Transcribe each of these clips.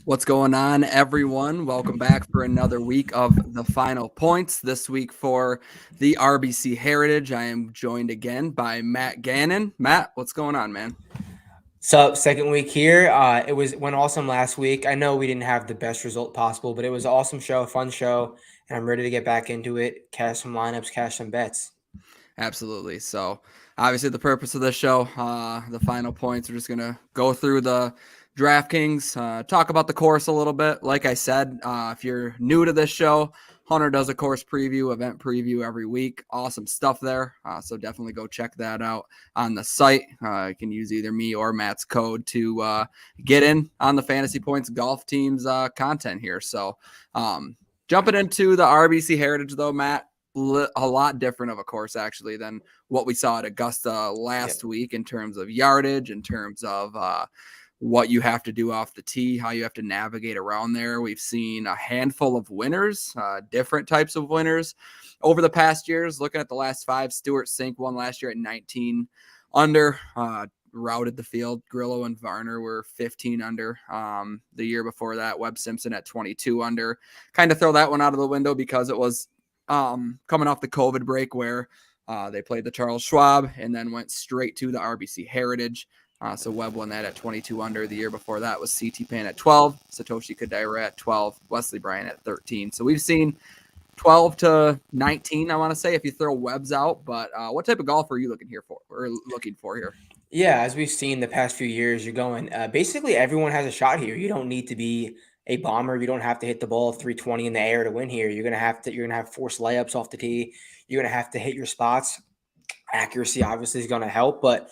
What's going on, everyone? Welcome back for another week of the Final Points. This week for the RBC Heritage, I am joined again by Matt Gannon. Matt, what's going on, man? So, second week here. Went awesome last week. I know we didn't have the best result possible, but it was an awesome show, fun show, and I'm ready to get back into it. Cash some lineups, cash some bets. Absolutely. So, obviously, the purpose of this show, the Final Points, we're just going to go through the DraftKings, talk about the course a little bit. Like I said, if you're new to this show, Hunter does a course preview, event preview every week. Awesome stuff there. So definitely go check that out on the site. You can use either me or Matt's code to get in on the Fantasy Points golf team's content here. So jumping into the RBC Heritage, though, Matt, a lot different of a course actually than what we saw at Augusta last week in terms of yardage, in terms of what you have to do off the tee, how you have to navigate around there. We've seen a handful of winners, different types of winners over the past years. Looking at the last five, Stuart Sink won last year at 19 under, routed the field. Grillo and Varner were 15 under. The year before that, Webb Simpson at 22 under. Kind of throw that one out of the window because it was coming off the COVID break where they played the Charles Schwab and then went straight to the RBC Heritage. So Webb won that at 22 under. The year before that was CT Pan at 12, Satoshi Kodaira at 12, Wesley Bryan at 13. So we've seen 12 to 19, I want to say, if you throw Webb's out. But what type of golf are you looking for here? Yeah, as we've seen the past few years, you're going. Basically, everyone has a shot here. You don't need to be a bomber. You don't have to hit the ball 320 in the air to win here. You're gonna have forced layups off the tee. You're gonna have to hit your spots. Accuracy obviously is gonna help, but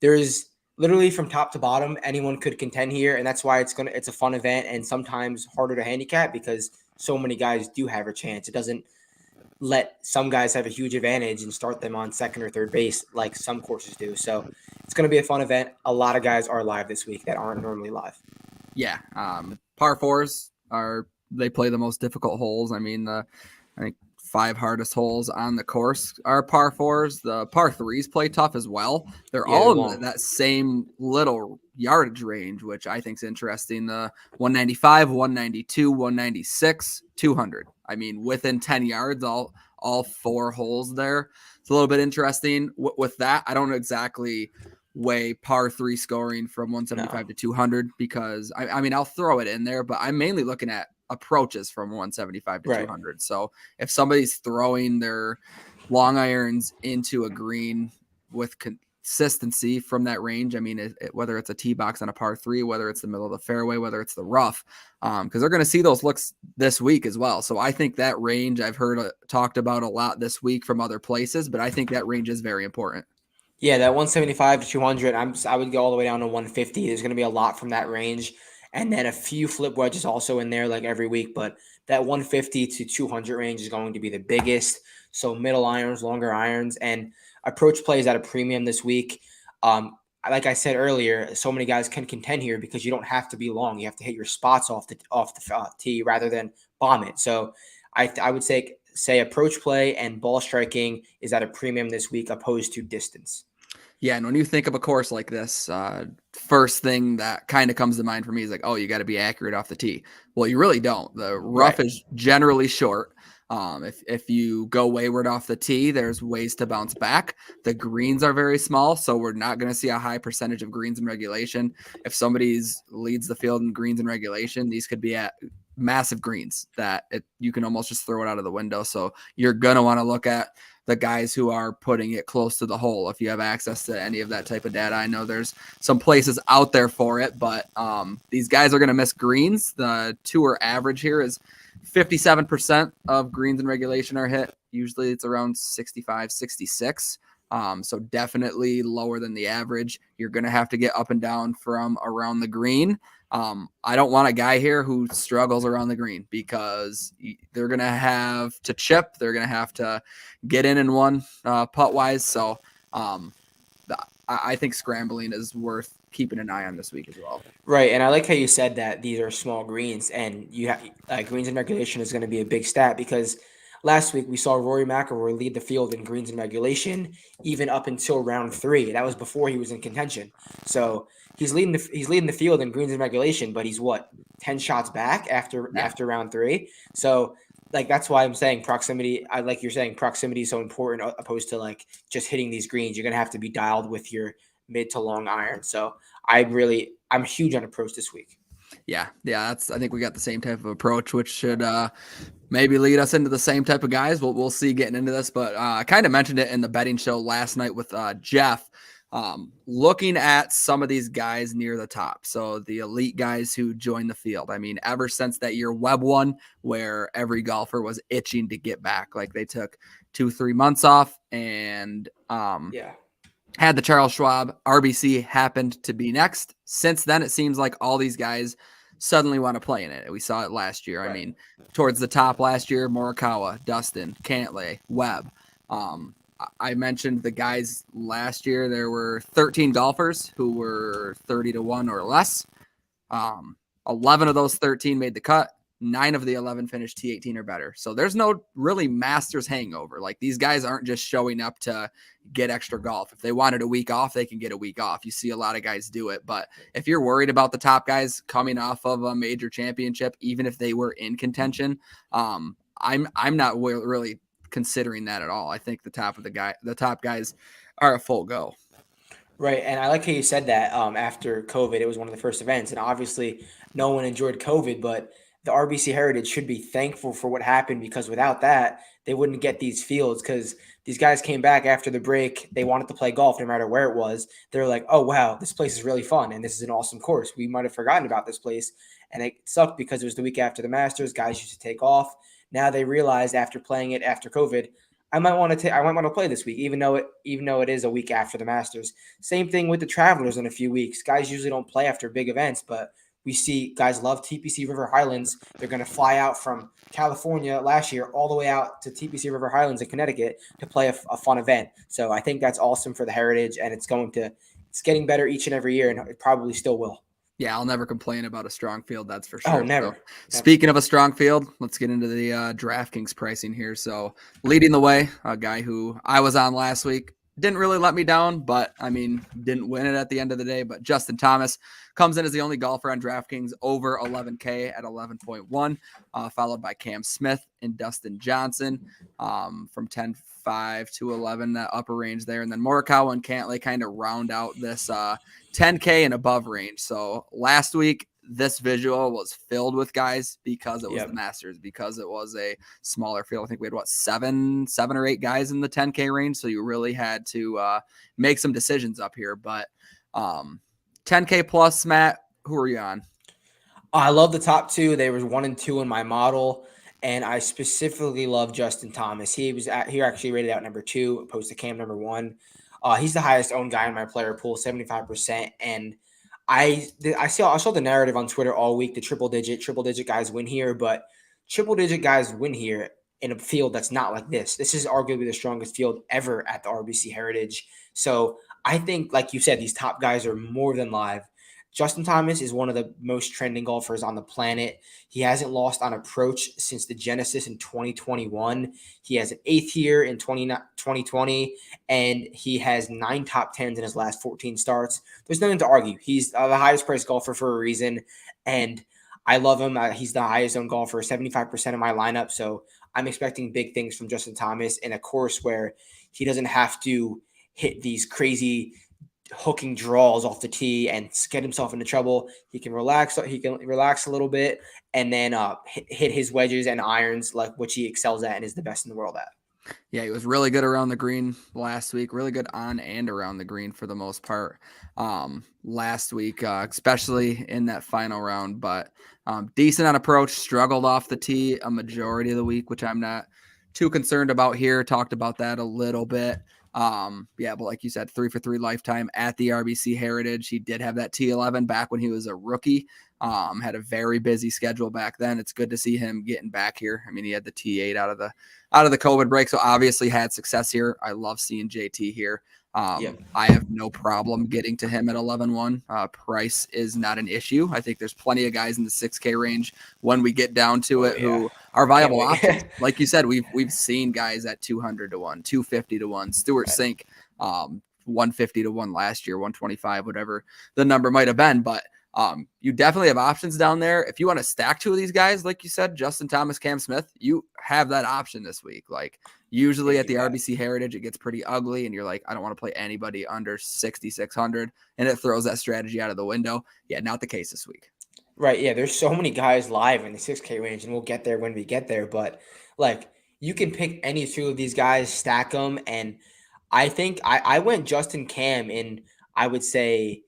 there's literally from top to bottom, anyone could contend here, and that's why it's a fun event and sometimes harder to handicap because so many guys do have a chance. It doesn't let some guys have a huge advantage and start them on second or third base like some courses do. So it's going to be a fun event. A lot of guys are live this week that aren't normally live. Yeah, par fours they play the most difficult holes. I mean, I think 5 hardest holes on the course are par fours. The par threes play tough as well. They're all in that same little yardage range, which I think is interesting. The 195, 192, 196, 200. I mean, within 10 yards, all 4 holes there. It's a little bit interesting. With that, I don't exactly weigh par 3 scoring from 175 to 200 because, I mean, I'll throw it in there, but I'm mainly looking at approaches from 175 to 200. So if somebody's throwing their long irons into a green with consistency from that range, I mean, whether it's a tee box on a par 3, whether it's the middle of the fairway, whether it's the rough, because they're going to see those looks this week as well. So I think that range I've heard talked about a lot this week from other places, but I think that range is very important. Yeah, that 175 to 200, I would go all the way down to 150. There's going to be a lot from that range. And then a few flip wedges also in there like every week. But that 150 to 200 range is going to be the biggest. So middle irons, longer irons, and approach plays at a premium this week. Like I said earlier, so many guys can contend here because you don't have to be long. You have to hit your spots off the tee rather than bomb it. So I would say approach play and ball striking is at a premium this week opposed to distance. Yeah, and when you think of a course like this, first thing that kind of comes to mind for me is like, oh, you got to be accurate off the tee. Well, you really don't. The rough is generally short. If you go wayward off the tee, there's ways to bounce back. The greens are very small, so we're not going to see a high percentage of greens in regulation. If somebody's leads the field in greens in regulation, these could be at massive greens that you can almost just throw it out of the window. So you're going to want to look at the guys who are putting it close to the hole. If you have access to any of that type of data, I know there's some places out there for it, but these guys are going to miss greens. The tour average here is 57% of greens in regulation are hit. Usually it's around 65, 66. So definitely lower than the average. You're going to have to get up and down from around the green. I don't want a guy here who struggles around the green because they're going to have to chip. They're going to have to get in one putt wise. So I think scrambling is worth keeping an eye on this week as well. Right. And I like how you said that these are small greens and you have greens in regulation is going to be a big stat because last week we saw Rory McIlroy lead the field in greens in regulation, even up until round 3. That was before he was in contention. So he's leading the field in greens in regulation, but he's 10 shots back after round 3. So like that's why I'm saying proximity. I like you're saying proximity is so important, opposed to like just hitting these greens. You're gonna have to be dialed with your mid to long iron. So I'm huge on approach this week. Yeah. I think we got the same type of approach, which should maybe lead us into the same type of guys. We'll see getting into this, but I kind of mentioned it in the betting show last night with Jeff. Looking at some of these guys near the top. So the elite guys who joined the field. I mean, ever since that year Webb won, where every golfer was itching to get back, like they took 2-3 months off and had the Charles Schwab. RBC happened to be next. Since then, it seems like all these guys suddenly want to play in it. We saw it last year. Right. I mean, towards the top last year, Morikawa, Dustin, Cantlay, Webb. I mentioned the guys last year. There were 13 golfers who were 30-1 or less. 11 of those 13 made the cut. 9 of the 11 finished T18 or better. So there's no really Masters hangover. Like these guys aren't just showing up to get extra golf. If they wanted a week off, they can get a week off. You see a lot of guys do it. But if you're worried about the top guys coming off of a major championship, even if they were in contention, I'm not really considering that at all. I think the top guys are a full go. Right. And I like how you said that after COVID, it was one of the first events. And obviously no one enjoyed COVID, but the RBC Heritage should be thankful for what happened, because without that, they wouldn't get these fields, because these guys came back after the break. They wanted to play golf no matter where it was. They're like, oh, wow, this place is really fun. And this is an awesome course. We might have forgotten about this place. And it sucked because it was the week after the Masters. Guys used to take off. Now they realized after playing it after COVID, I might want to play this week, even though it is a week after the Masters. Same thing with the Travelers in a few weeks. Guys usually don't play after big events, but we see guys love TPC River Highlands. They're going to fly out from California last year all the way out to TPC River Highlands in Connecticut to play a fun event. So I think that's awesome for the Heritage, and it's getting better each and every year, and it probably still will. Yeah, I'll never complain about a strong field. That's for sure. Oh, never. So, speaking of a strong field, let's get into the DraftKings pricing here. So leading the way, a guy who I was on last week, didn't really let me down, but I mean, didn't win it at the end of the day. But Justin Thomas comes in as the only golfer on DraftKings over 11K at 11.1, followed by Cam Smith and Dustin Johnson from 10.5 to 11, that upper range there. And then Morikawa and Cantlay kind of round out this 10K and above range. So last week, this visual was filled with guys because it was the Masters, because it was a smaller field. I think we had seven or 8 guys in the 10K range. So you really had to make some decisions up here. But 10K plus, Matt, who are you on? I love the top 2. They were 1 and 2 in my model, and I specifically love Justin Thomas. He actually rated out number 2, opposed to Cam number 1. He's the highest owned guy in my player pool, 75%, and I saw the narrative on Twitter all week. The triple digit guys win here, but triple digit guys win here in a field that's not like this. This is arguably the strongest field ever at the RBC Heritage. So I think, like you said, these top guys are more than live. Justin Thomas is one of the most trending golfers on the planet. He hasn't lost on approach since the Genesis in 2021. He has an 8th year in 2020, and he has 9 top 10s in his last 14 starts. There's nothing to argue. He's the highest priced golfer for a reason, and I love him. He's the highest owned golfer, 75% of my lineup. So I'm expecting big things from Justin Thomas in a course where he doesn't have to hit these crazy hooking draws off the tee and get himself into trouble. He can relax a little bit, and then hit his wedges and irons, like which he excels at and is the best in the world at. Yeah, he was really good around the green last week, really good on and around the green for the most part last week, especially in that final round, but decent on approach, struggled off the tee a majority of the week, which I'm not too concerned about here. Talked about that a little bit. But like you said, 3 for 3 lifetime at the RBC Heritage. He did have that T11 back when he was a rookie. Had a very busy schedule back then. It's good to see him getting back here. I mean, he had the T8 out of the COVID break, so obviously had success here. I love seeing JT here. Yep. I have no problem getting to him at 11-1. Price is not an issue. I think there's plenty of guys in the 6K range when we get down to it who are viable options. Like you said, we've seen guys at 200-1, 250-1, Stewart Cink, 150-1 last year, 125, whatever the number might have been. But you definitely have options down there. If you want to stack two of these guys, like you said, Justin Thomas, Cam Smith, you have that option this week. Like usually at the RBC Heritage, it gets pretty ugly and you're like, I don't want to play anybody under 6,600 and it throws that strategy out of the window. Yeah, not the case this week. Right. Yeah. There's so many guys live in the 6K range and we'll get there when we get there. But like you can pick any two of these guys, stack them. And I think I went Justin Cam in, I would say,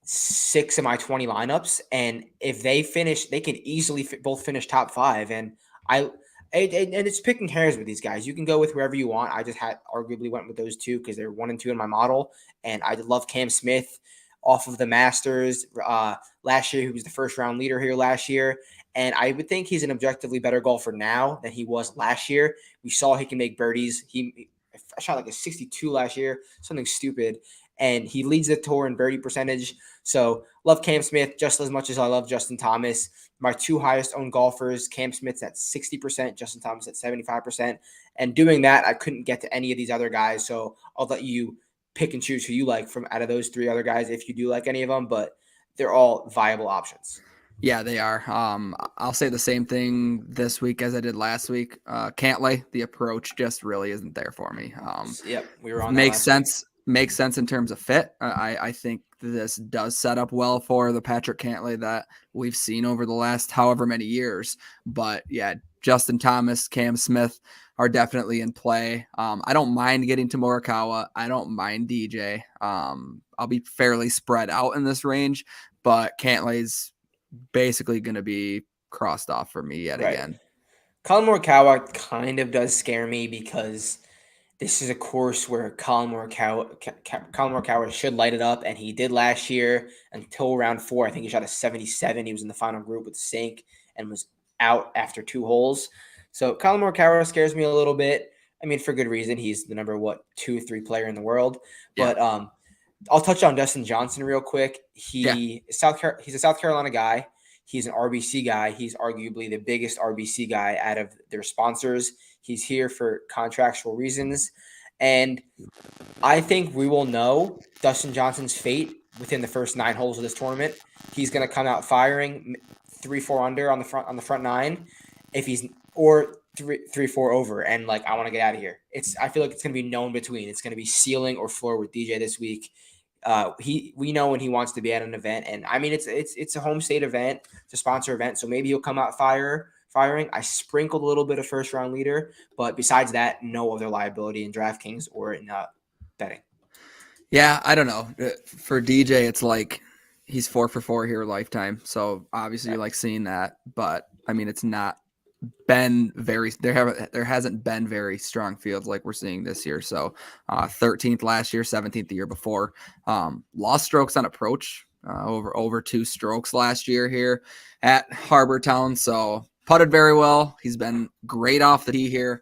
6 of my 20 lineups, and if they finish, they can easily both finish top 5. And it's picking hairs with these guys. You can go with whoever you want. I just arguably went with those two because they're 1 and 2 in my model, and I love Cam Smith off of the Masters last year. He was the first round leader here last year, and I would think he's an objectively better golfer now than he was last year. We saw he can make birdies. I shot like a 62 last year, something stupid. And he leads the tour in birdie percentage. So love Cam Smith just as much as I love Justin Thomas. My 2 highest owned golfers, Cam Smith's at 60%, Justin Thomas at 75%. And doing that, I couldn't get to any of these other guys. So I'll let you pick and choose who you like from out of those 3 other guys if you do like any of them. But they're all viable options. Yeah, they are. I'll say the same thing this week as I did last week. Cantlay, the approach just really isn't there for me. Yep, we were on makes sense. Makes sense in terms of fit. I think this does set up well for the Patrick Cantlay that we've seen over the last however many years. But yeah, Justin Thomas, Cam Smith are definitely in play. I don't mind getting to Morikawa. I don't mind DJ. I'll be fairly spread out in this range, but Cantlay's basically going to be crossed off for me yet again. Colin Morikawa kind of does scare me because this is a course where Colin Morikawa should light it up, and he did last year until round 4. I think he shot a 77. He was in the final group with Cink and was out after 2 holes. So Colin Morikawa scares me a little bit. I mean, for good reason. He's the number 2 or 3 player in the world. Yeah. But I'll touch on Dustin Johnson real quick. He's a South Carolina guy. He's an RBC guy. He's arguably the biggest RBC guy out of their sponsors. He's here for contractual reasons. And I think we will know Dustin Johnson's fate within the first 9 holes of this tournament. He's going to come out firing 3-4 under on the front 9 if he's or 3-4 over, and like I want to get out of here. I feel like it's going to be no in between. It's going to be ceiling or floor with DJ this week. We know when he wants to be at an event, and I mean it's a home state event, it's a sponsor event, so maybe he'll come out firing. I sprinkled a little bit of first round leader, but besides that, no other liability in DraftKings or in betting. Yeah, I don't know. For DJ, it's like he's 4 for 4 here lifetime, so obviously you like seeing that, but I mean it's not been there hasn't been very strong fields like we're seeing this year. So 13th last year, 17th the year before. Lost strokes on approach, over 2 strokes last year here at Harbor Town. So putted very well. He's been great off the tee here.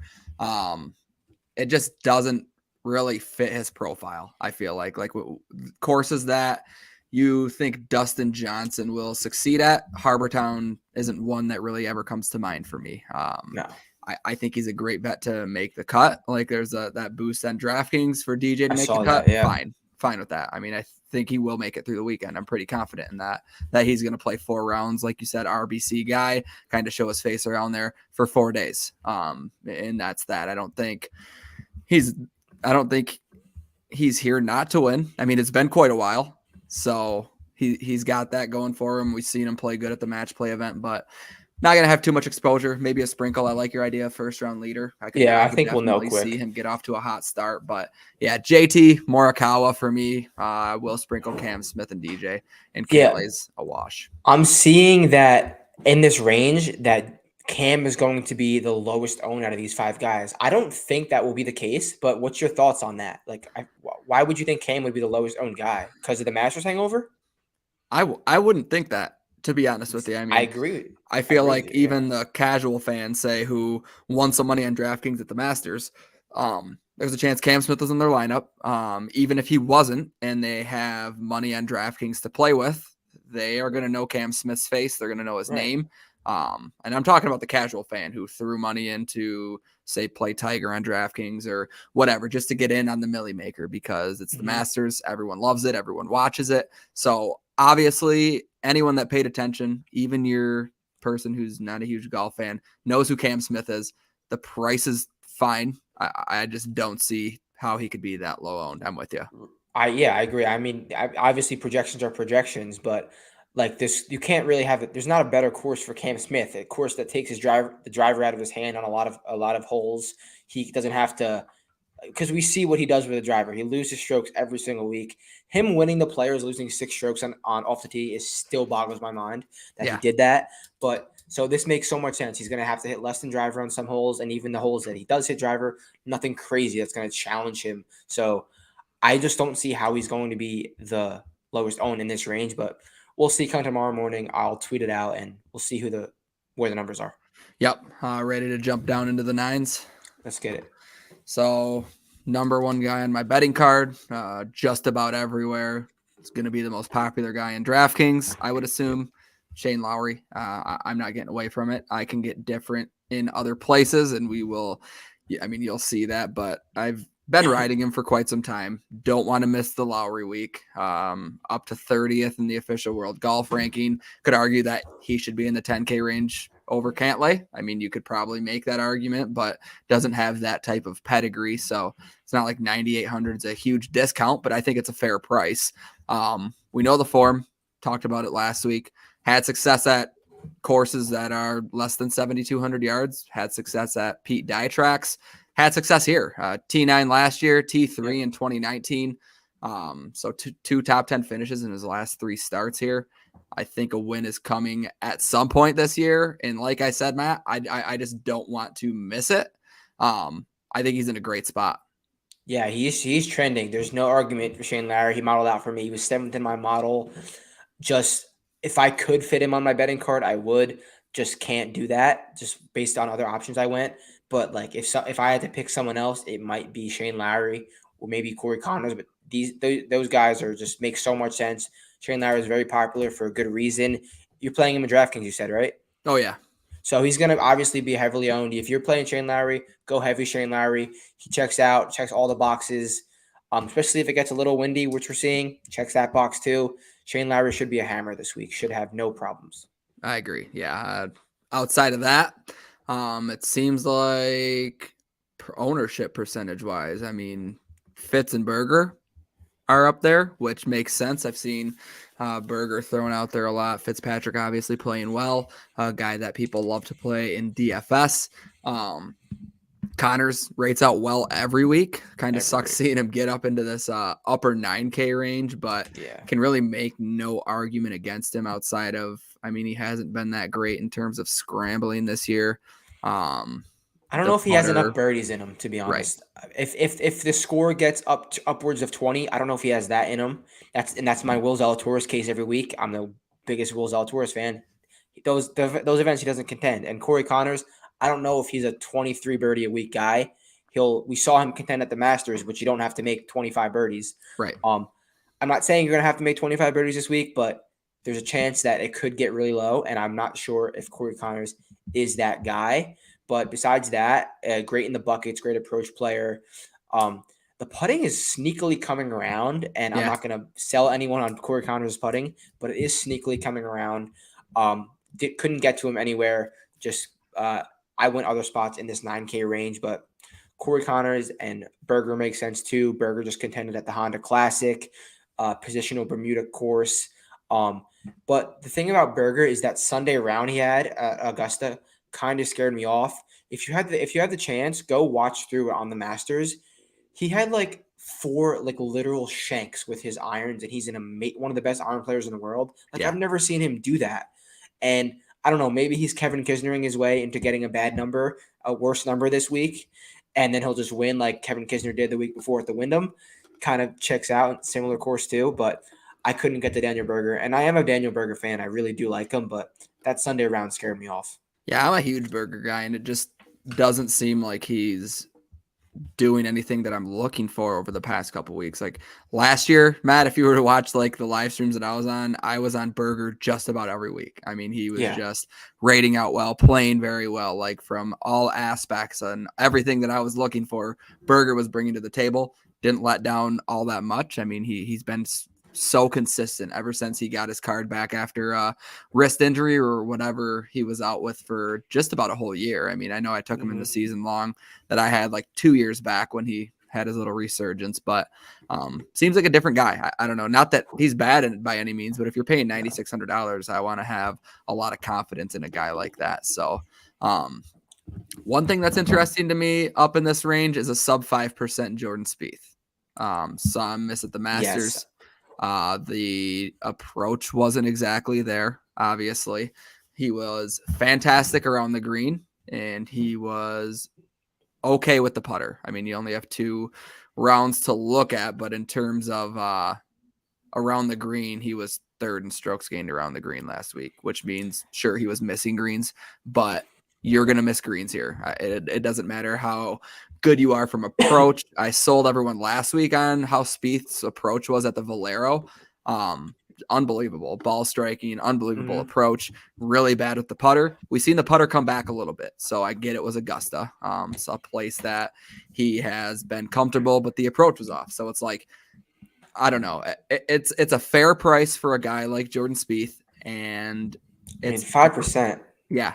It just doesn't really fit his profile. I feel like courses that you think Dustin Johnson will succeed at, Harbor Town isn't one that really ever comes to mind for me. No. I think he's a great bet to make the cut. Like there's that boost on DraftKings for DJ to make the cut. Yeah. Fine with that. I mean, I think he will make it through the weekend. I'm pretty confident in that he's going to play 4 rounds. Like you said, RBC guy, kind of show his face around there for 4 days. And that's that. I don't think he's here not to win. I mean, it's been quite a while. So he's got that going for him. We've seen him play good at the match play event, but not going to have too much exposure. Maybe a sprinkle. I like your idea of first round leader. I think we'll know quick. See him get off to a hot start, but yeah, JT Morikawa for me. Will sprinkle Cam Smith and DJ, and Cantlay's a wash. I'm seeing that in this range that Cam is going to be the lowest owned out of these 5 guys. I don't think that will be the case, but what's your thoughts on that? Like, why would you think Cam would be the lowest owned guy? Because of the Masters hangover? I wouldn't think that, to be honest with you. I mean, I agree. I feel like even the casual fans who won some money on DraftKings at the Masters, there's a chance Cam Smith is in their lineup. Even if he wasn't, and they have money on DraftKings to play with, they are going to know Cam Smith's face. They're going to know his name. And I'm talking about the casual fan who threw money into, say, play Tiger on DraftKings or whatever, just to get in on the Millie Maker because it's the Masters. Everyone loves it. Everyone watches it. So obviously, anyone that paid attention, even your person who's not a huge golf fan, knows who Cam Smith is. The price is fine. I just don't see how he could be that low owned. I'm with you. I agree. I mean, obviously projections are projections, but like this, you can't really have it. There's not a better course for Cam Smith, a course that takes the driver out of his hand on a lot of holes. He doesn't have to, because we see what he does with the driver. He loses strokes every single week. Him winning the Players, losing 6 strokes on off the tee is still boggles my mind that he did that. But so this makes so much sense. He's going to have to hit less than driver on some holes, and even the holes that he does hit driver, nothing crazy that's going to challenge him. So I just don't see how he's going to be the lowest owned in this range, but we'll see come tomorrow morning. I'll tweet it out, and we'll see where the numbers are. Yep. Ready to jump down into the 9s? Let's get it. So number 1 guy on my betting card, just about everywhere. It's going to be the most popular guy in DraftKings, I would assume. Shane Lowry. I'm not getting away from it. I can get different in other places, and you'll see that, but I've been riding him for quite some time. Don't want to miss the Lowry week. Up to 30th in the official world golf ranking. Could argue that he should be in the 10K range over Cantlay. I mean, you could probably make that argument, but doesn't have that type of pedigree. So it's not like 9,800 is a huge discount, but I think it's a fair price. We know the form. Talked about it last week. Had success at courses that are less than 7,200 yards. Had success at Pete Dye tracks. Had success here. T9 last year, T3 in 2019. So two top 10 finishes in his last 3 starts here. I think a win is coming at some point this year. And like I said, Matt, I just don't want to miss it. I think he's in a great spot. Yeah, he's trending. There's no argument for Shane Lowry. He modeled out for me. He was 7th in my model. Just if I could fit him on my betting card, I would. Just can't do that. Just based on other options I went. But like if I had to pick someone else, it might be Shane Lowry or maybe Corey Connors. But those guys are just make so much sense. Shane Lowry is very popular for a good reason. You're playing him in DraftKings, you said, right? Oh yeah. So he's going to obviously be heavily owned. If you're playing Shane Lowry, go heavy Shane Lowry. He checks all the boxes, especially if it gets a little windy, which we're seeing. Checks that box too. Shane Lowry should be a hammer this week. Should have no problems. I agree. Yeah. Outside of that, it seems like ownership percentage-wise, I mean, Fitz and Berger are up there, which makes sense. I've seen Berger thrown out there a lot. Fitzpatrick obviously playing well, a guy that people love to play in DFS. Connors rates out well every week. Kind of sucks seeing him get up into this upper 9K range, but can really make no argument against him outside of, I mean, he hasn't been that great in terms of scrambling this year. I don't know if he has enough birdies in him, to be honest. Right. If the score gets upwards of 20, I don't know if he has that in him. That's my Will Zalatoris case every week. I'm the biggest Will Zalatoris fan. Those events he doesn't contend. And Corey Connors, I don't know if he's a 23 birdie a week guy. We saw him contend at the Masters, but you don't have to make 25 birdies. Right. I'm not saying you're gonna have to make 25 birdies this week, but there's a chance that it could get really low, and I'm not sure if Corey Connors is that guy. But besides that, great in the buckets, great approach player. The putting is sneakily coming around, and I'm not going to sell anyone on Corey Connors' putting, but it is sneakily coming around. Couldn't get to him anywhere. Just I went other spots in this 9K range, but Corey Connors and Berger make sense too. Berger just contended at the Honda Classic, positional Bermuda course. But the thing about Berger is that Sunday round he had at Augusta kind of scared me off. If you had the chance, go watch through it on the Masters. He had like 4 like literal shanks with his irons, and he's one of the best iron players in the world. Like I've never seen him do that. And I don't know, maybe he's Kevin Kisnering his way into getting a worse number this week, and then he'll just win like Kevin Kisner did the week before at the Wyndham. Kind of checks out, similar course too, but I couldn't get to Daniel Berger, and I am a Daniel Berger fan. I really do like him, but that Sunday round scared me off. Yeah, I'm a huge Berger guy, and it just doesn't seem like he's doing anything that I'm looking for over the past couple weeks. Like last year, Matt, if you were to watch like the live streams that I was on Berger just about every week. I mean, he was just rating out well, playing very well, like from all aspects and everything that I was looking for, Berger was bringing to the table. Didn't let down all that much. I mean, he's been so consistent ever since he got his card back after a wrist injury or whatever he was out with for just about a whole year. I mean, I know I took him in the season long that I had like 2 years back when he had his little resurgence, but seems like a different guy. I don't know. Not that he's bad by any means, but if you're paying $9,600, I want to have a lot of confidence in a guy like that. So one thing that's interesting to me up in this range is a sub 5% Jordan Spieth. Saw him miss at the Masters. Yes. The approach wasn't exactly there, obviously. He was fantastic around the green, and he was okay with the putter. I mean, you only have 2 rounds to look at, but in terms of around the green, he was 3rd in strokes gained around the green last week, which means, sure, he was missing greens, but you're going to miss greens here. It doesn't matter how good you are from approach. I sold everyone last week on how Spieth's approach was at the Valero. Unbelievable ball striking, unbelievable approach, really bad with the putter. We've seen the putter come back a little bit, so I get it was Augusta. It's a place that he has been comfortable, but the approach was off. So it's like, I don't know. It's a fair price for a guy like Jordan Spieth, and it's 5%. Yeah.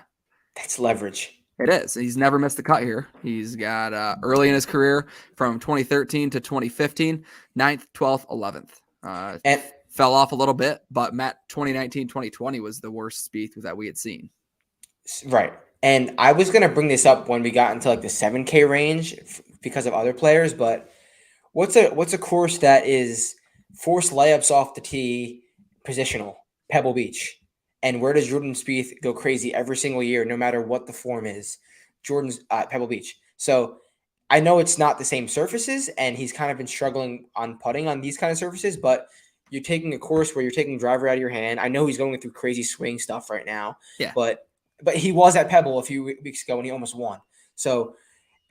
That's leverage. It is. He's never missed a cut here. He's got early in his career from 2013 to 2015, 9th, 12th, 11th. And fell off a little bit, but Matt, 2019, 2020 was the worst Spieth that we had seen. Right. And I was going to bring this up when we got into like the 7K range because of other players, but what's a course that is forced layups off the tee, positional, Pebble Beach? And where does Jordan Spieth go crazy every single year, no matter what the form is? Jordan's Pebble Beach. So I know it's not the same surfaces, and he's kind of been struggling on putting on these kind of surfaces, but you're taking a course where you're taking driver out of your hand. I know he's going through crazy swing stuff right now, but he was at Pebble a few weeks ago and he almost won. So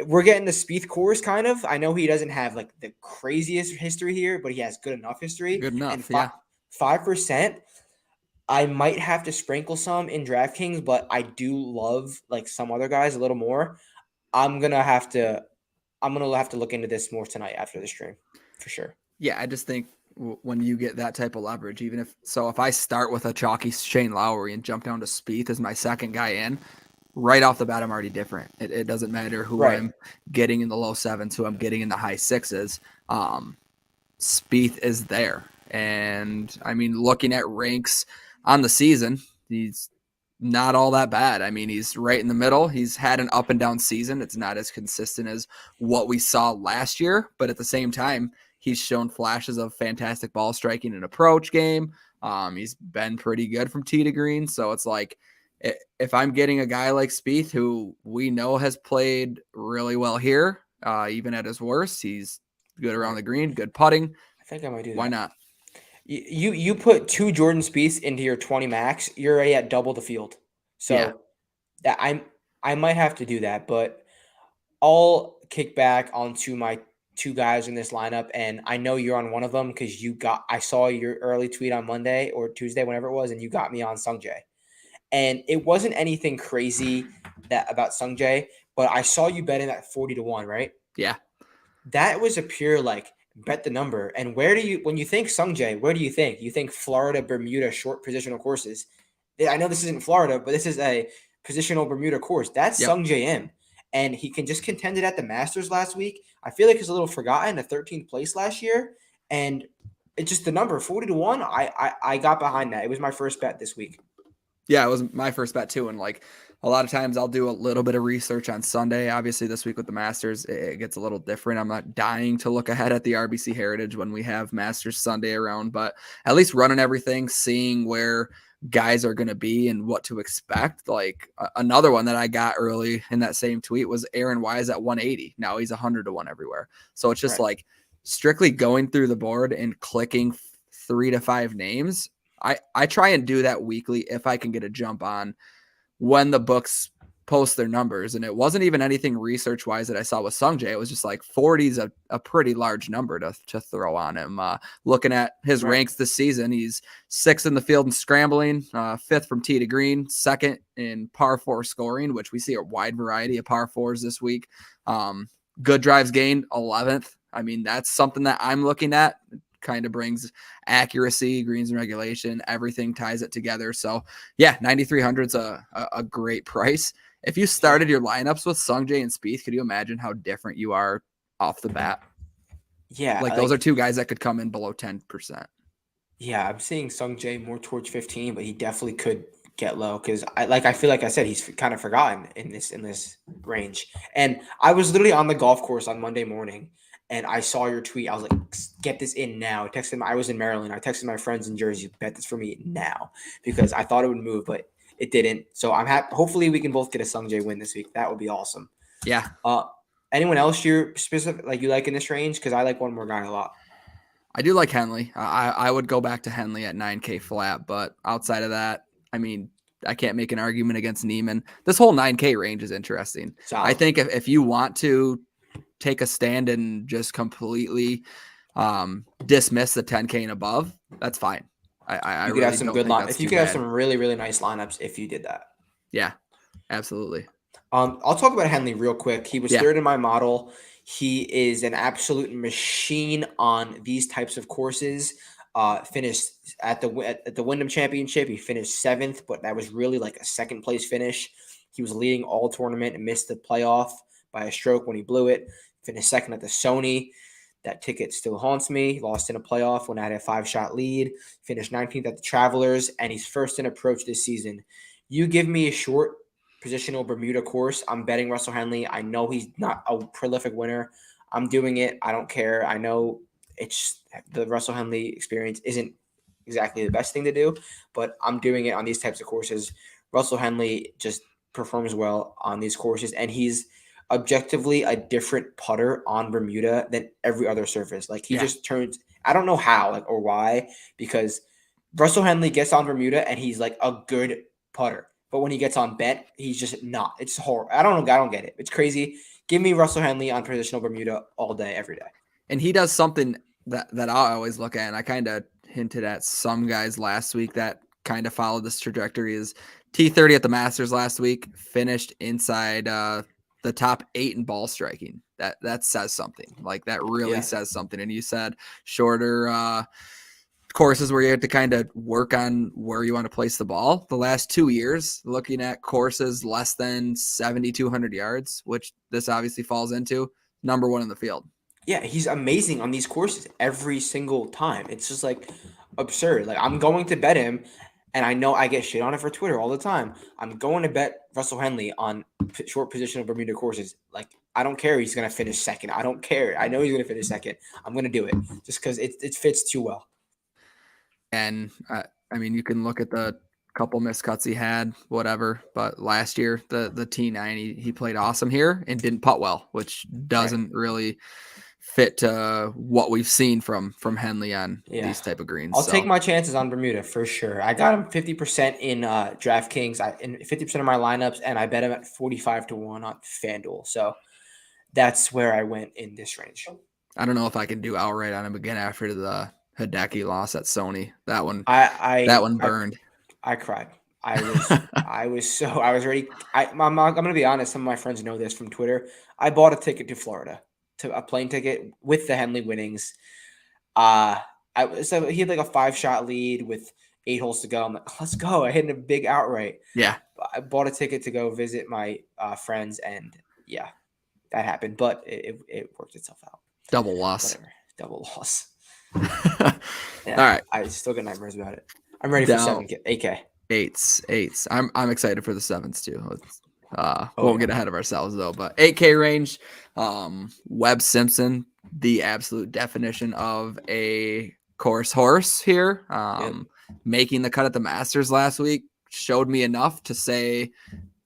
we're getting the Spieth course kind of. I know he doesn't have like the craziest history here, but he has good enough history. Good enough, and 5%. I might have to sprinkle some in DraftKings, but I do love like some other guys a little more. I'm gonna have to look into this more tonight after the stream, for sure. Yeah, I just think when you get that type of leverage, if I start with a chalky Shane Lowry and jump down to Spieth as my second guy in, right off the bat, I'm already different. It doesn't matter who I'm getting in the low 7s, who I'm getting in the high 6s. Spieth is there, and I mean, looking at ranks on the season, he's not all that bad. I mean, he's right in the middle. He's had an up and down season. It's not as consistent as what we saw last year, but at the same time, he's shown flashes of fantastic ball striking and approach game. He's been pretty good from tee to green. So it's like, if I'm getting a guy like Spieth, who we know has played really well here, even at his worst, he's good around the green, good putting. I think I might do that. Why not? You put 2 Jordan Spieths into your 20 max, you're already at double the field. So I might have to do that, but I'll kick back onto my 2 guys in this lineup, and I know you're on one of them because I saw your early tweet on Monday or Tuesday, whenever it was, and you got me on Sungjae. And it wasn't anything crazy about Sungjae, but I saw you betting at 40-1, right? Yeah. That was a pure like bet the number. And when you think Sungjae, where do you think? You think Florida, Bermuda, short positional courses. I know this isn't Florida, but this is a positional Bermuda course. That's Sungjae in. And he can just contend it at the Masters last week. I feel like he's a little forgotten, a 13th place last year. And it's just the number 40-1. I got behind that. It was my first bet this week. Yeah, it was my first bet too. And like a lot of times I'll do a little bit of research on Sunday. Obviously this week with the Masters, it gets a little different. I'm not dying to look ahead at the RBC Heritage when we have Masters Sunday around, but at least running everything, seeing where guys are going to be and what to expect. Like another one that I got early in that same tweet was Aaron Wise at 180. Now he's 100-1 everywhere. So it's just like strictly going through the board and clicking 3 to 5 names. I try and do that weekly if I can get a jump on when the books post their numbers, and it wasn't even anything research wise that I saw with Sungjae. It was just like 40 is a pretty large number to throw on him. Looking at his ranks this season, he's 6th in the field in scrambling, 5th from tee to green, 2nd in par 4 scoring, which we see a wide variety of par 4s this week. Good drives gained, 11th. I mean, that's something that I'm looking at. Kind of brings accuracy, greens and regulation, everything ties it together. So yeah, 9,300 is a great price. If you started your lineups with Sungjae and Spieth, could you imagine how different you are off the bat? Yeah. Like those are two guys that could come in below 10%. Yeah, I'm seeing Sungjae more towards 15, but he definitely could get low because I feel like I said he's kind of forgotten in this range. And I was literally on the golf course on Monday morning and I saw your tweet. I was like, get this in now. I was in Maryland. I texted my friends in Jersey, bet this for me now because I thought it would move, but it didn't. So I'm happy. Hopefully we can both get a Sungjae win this week. That would be awesome. Yeah. Anyone else you're specific like you like in this range? Because I like one more guy a lot. I do like Henley. I would go back to Henley at 9K flat, but outside of that, I mean, I can't make an argument against Neiman. This whole 9K range is interesting. Solid. I think if you want to take a stand and just completely dismiss the 10K and above, that's fine. I you could really have some good lineups. If you could have some really, really nice lineups if you did that. Yeah, absolutely. I'll talk about Henley real quick. He was third in my model. He is an absolute machine on these types of courses. Finished at the Wyndham Championship. He finished 7th, but that was really like a second place finish. He was leading all tournament and missed the playoff by a stroke when he blew it. Finished 2nd at the Sony. That ticket still haunts me. Lost in a playoff when I had a 5-shot lead. Finished 19th at the Travelers, and he's first in approach this season. You give me a short positional Bermuda course, I'm betting Russell Henley. I know he's not a prolific winner. I'm doing it. I don't care. I know it's the Russell Henley experience isn't exactly the best thing to do, but I'm doing it on these types of courses. Russell Henley just performs well on these courses, and he's objectively a different putter on Bermuda than every other surface. Like he just turns, I don't know how or why, because Russell Henley gets on Bermuda and he's like a good putter. But when he gets on bent, he's just not. It's horrible. I don't get it. It's crazy. Give me Russell Henley on positional Bermuda all day, every day. And he does something that I always look at, and I kind of hinted at some guys last week that kind of followed this trajectory, is T30 at the Masters last week, finished inside the top 8 in ball striking. That says something. Like that really says something. And you said shorter courses where you have to kind of work on where you want to place the ball. The last 2 years, looking at courses less than 7,200 yards, which this obviously falls into, number 1 in the field. Yeah, he's amazing on these courses every single time. It's just like absurd. Like I'm going to bet him, and I know I get shit on it for Twitter all the time. I'm going to bet Russell Henley on short positional Bermuda courses. Like I don't care. He's going to finish 2nd. I don't care. I know he's going to finish 2nd. I'm going to do it just because it fits too well. And I mean, you can look at the couple miscuts he had, whatever. But last year, the T9, he played awesome here and didn't putt well, which doesn't really fit what we've seen from Henley on these type of greens. I'll take my chances on Bermuda for sure. I got him 50% in DraftKings, in 50% of my lineups, and I bet him at 45-1 on FanDuel. So that's where I went in this range. I don't know if I can do outright on him again after the Hideki loss at Sony. That one, that one burned. I cried. I was ready. I'm going to be honest. Some of my friends know this from Twitter. I bought a ticket to Florida, to a plane ticket with the Henley winnings. So he had like a 5-shot lead with 8 holes to go. I'm like, let's go. I hit a big outright. Yeah. I bought a ticket to go visit my friends, and that happened. But it worked itself out. Double loss. Whatever. Double loss. All right. I still get nightmares about it. I'm ready for 8K. 8s. I'm excited for the 7s too. Won't get ahead of ourselves though, but 8K range. Webb Simpson, the absolute definition of a course horse here. Making the cut at the Masters last week showed me enough to say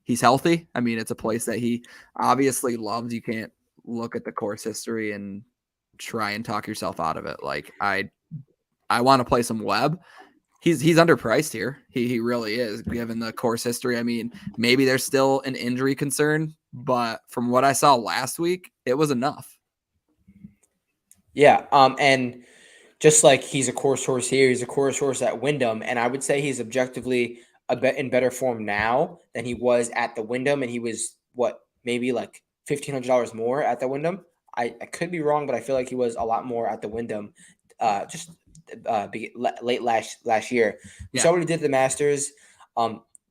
he's healthy. I mean, it's a place that he obviously loves. You can't look at the course history and try and talk yourself out of it. Like I want to play some Webb. he's underpriced here. He really is, given the course history. I mean, maybe there's still an injury concern, but from what I saw last week, it was enough. Yeah. And just like he's a course horse here, he's a course horse at Wyndham, and I would say he's objectively in better form now than he was at the Wyndham, and he was maybe like $1,500 more at the Wyndham. I could be wrong, but I feel like he was a lot more at the Wyndham, late last year. We saw what he did at the Masters.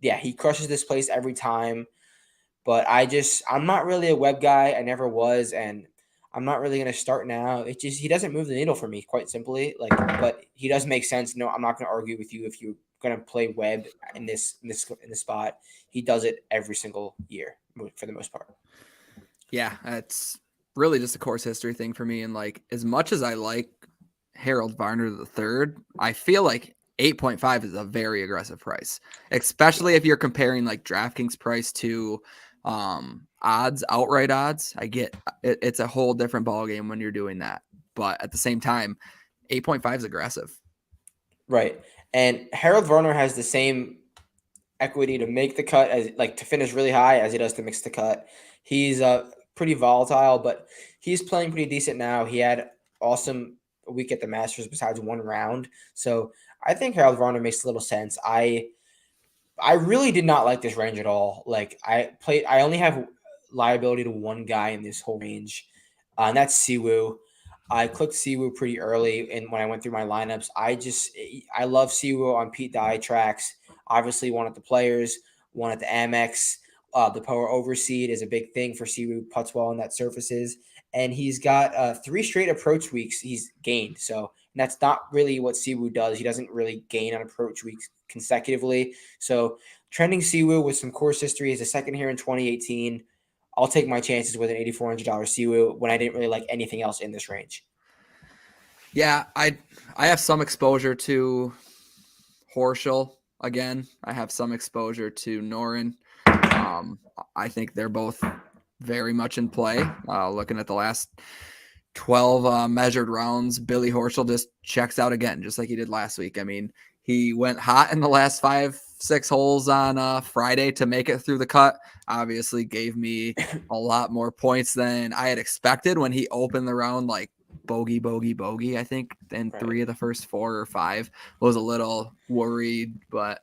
Yeah, he crushes this place every time, but I'm not really a Webb guy. I never was, and I'm not really going to start now. He doesn't move the needle for me, quite simply. But he does make sense. No, I'm not going to argue with you if you're going to play Webb in this spot. He does it every single year for the most part. Yeah, it's really just a course history thing for me. And like, as much as I like Harold Varner III, I feel like 8.5 is a very aggressive price, especially if you're comparing like DraftKings price to outright odds. I get it, it's a whole different ballgame when you're doing that, but at the same time, 8.5 is aggressive, right? And Harold Varner has the same equity to make the cut as to finish really high as he does to mix the cut. He's pretty volatile, but he's playing pretty decent now. He had awesome week at the Masters besides one round, so I think Harold Varner makes a little sense. I really did not like this range at all. I only have liability to one guy in this whole range, and that's Siwoo. I clicked Siwoo pretty early, and when I went through my lineups, I love Siwoo on Pete Dye tracks. Obviously, one at the Players, one at the Amex. The Power Overseed is a big thing for Siwoo. Putts well on that surfaces, and he's got 3 straight approach weeks he's gained. So that's not really what Siwoo does. He doesn't really gain on approach weeks consecutively. So trending Siwoo with some course history is a second here in 2018. I'll take my chances with an $8,400 Siwoo when I didn't really like anything else in this range. Yeah, I have some exposure to Horschel again. I have some exposure to Noren. I think they're both very much in play. Looking at the last 12 measured rounds, Billy Horschel just checks out again, just like he did last week. I mean, he went hot in the last 5-6 holes on Friday to make it through the cut. Obviously gave me a lot more points than I had expected when he opened the round like bogey, I think, in 3 of the first 4 or 5. Was a little worried, but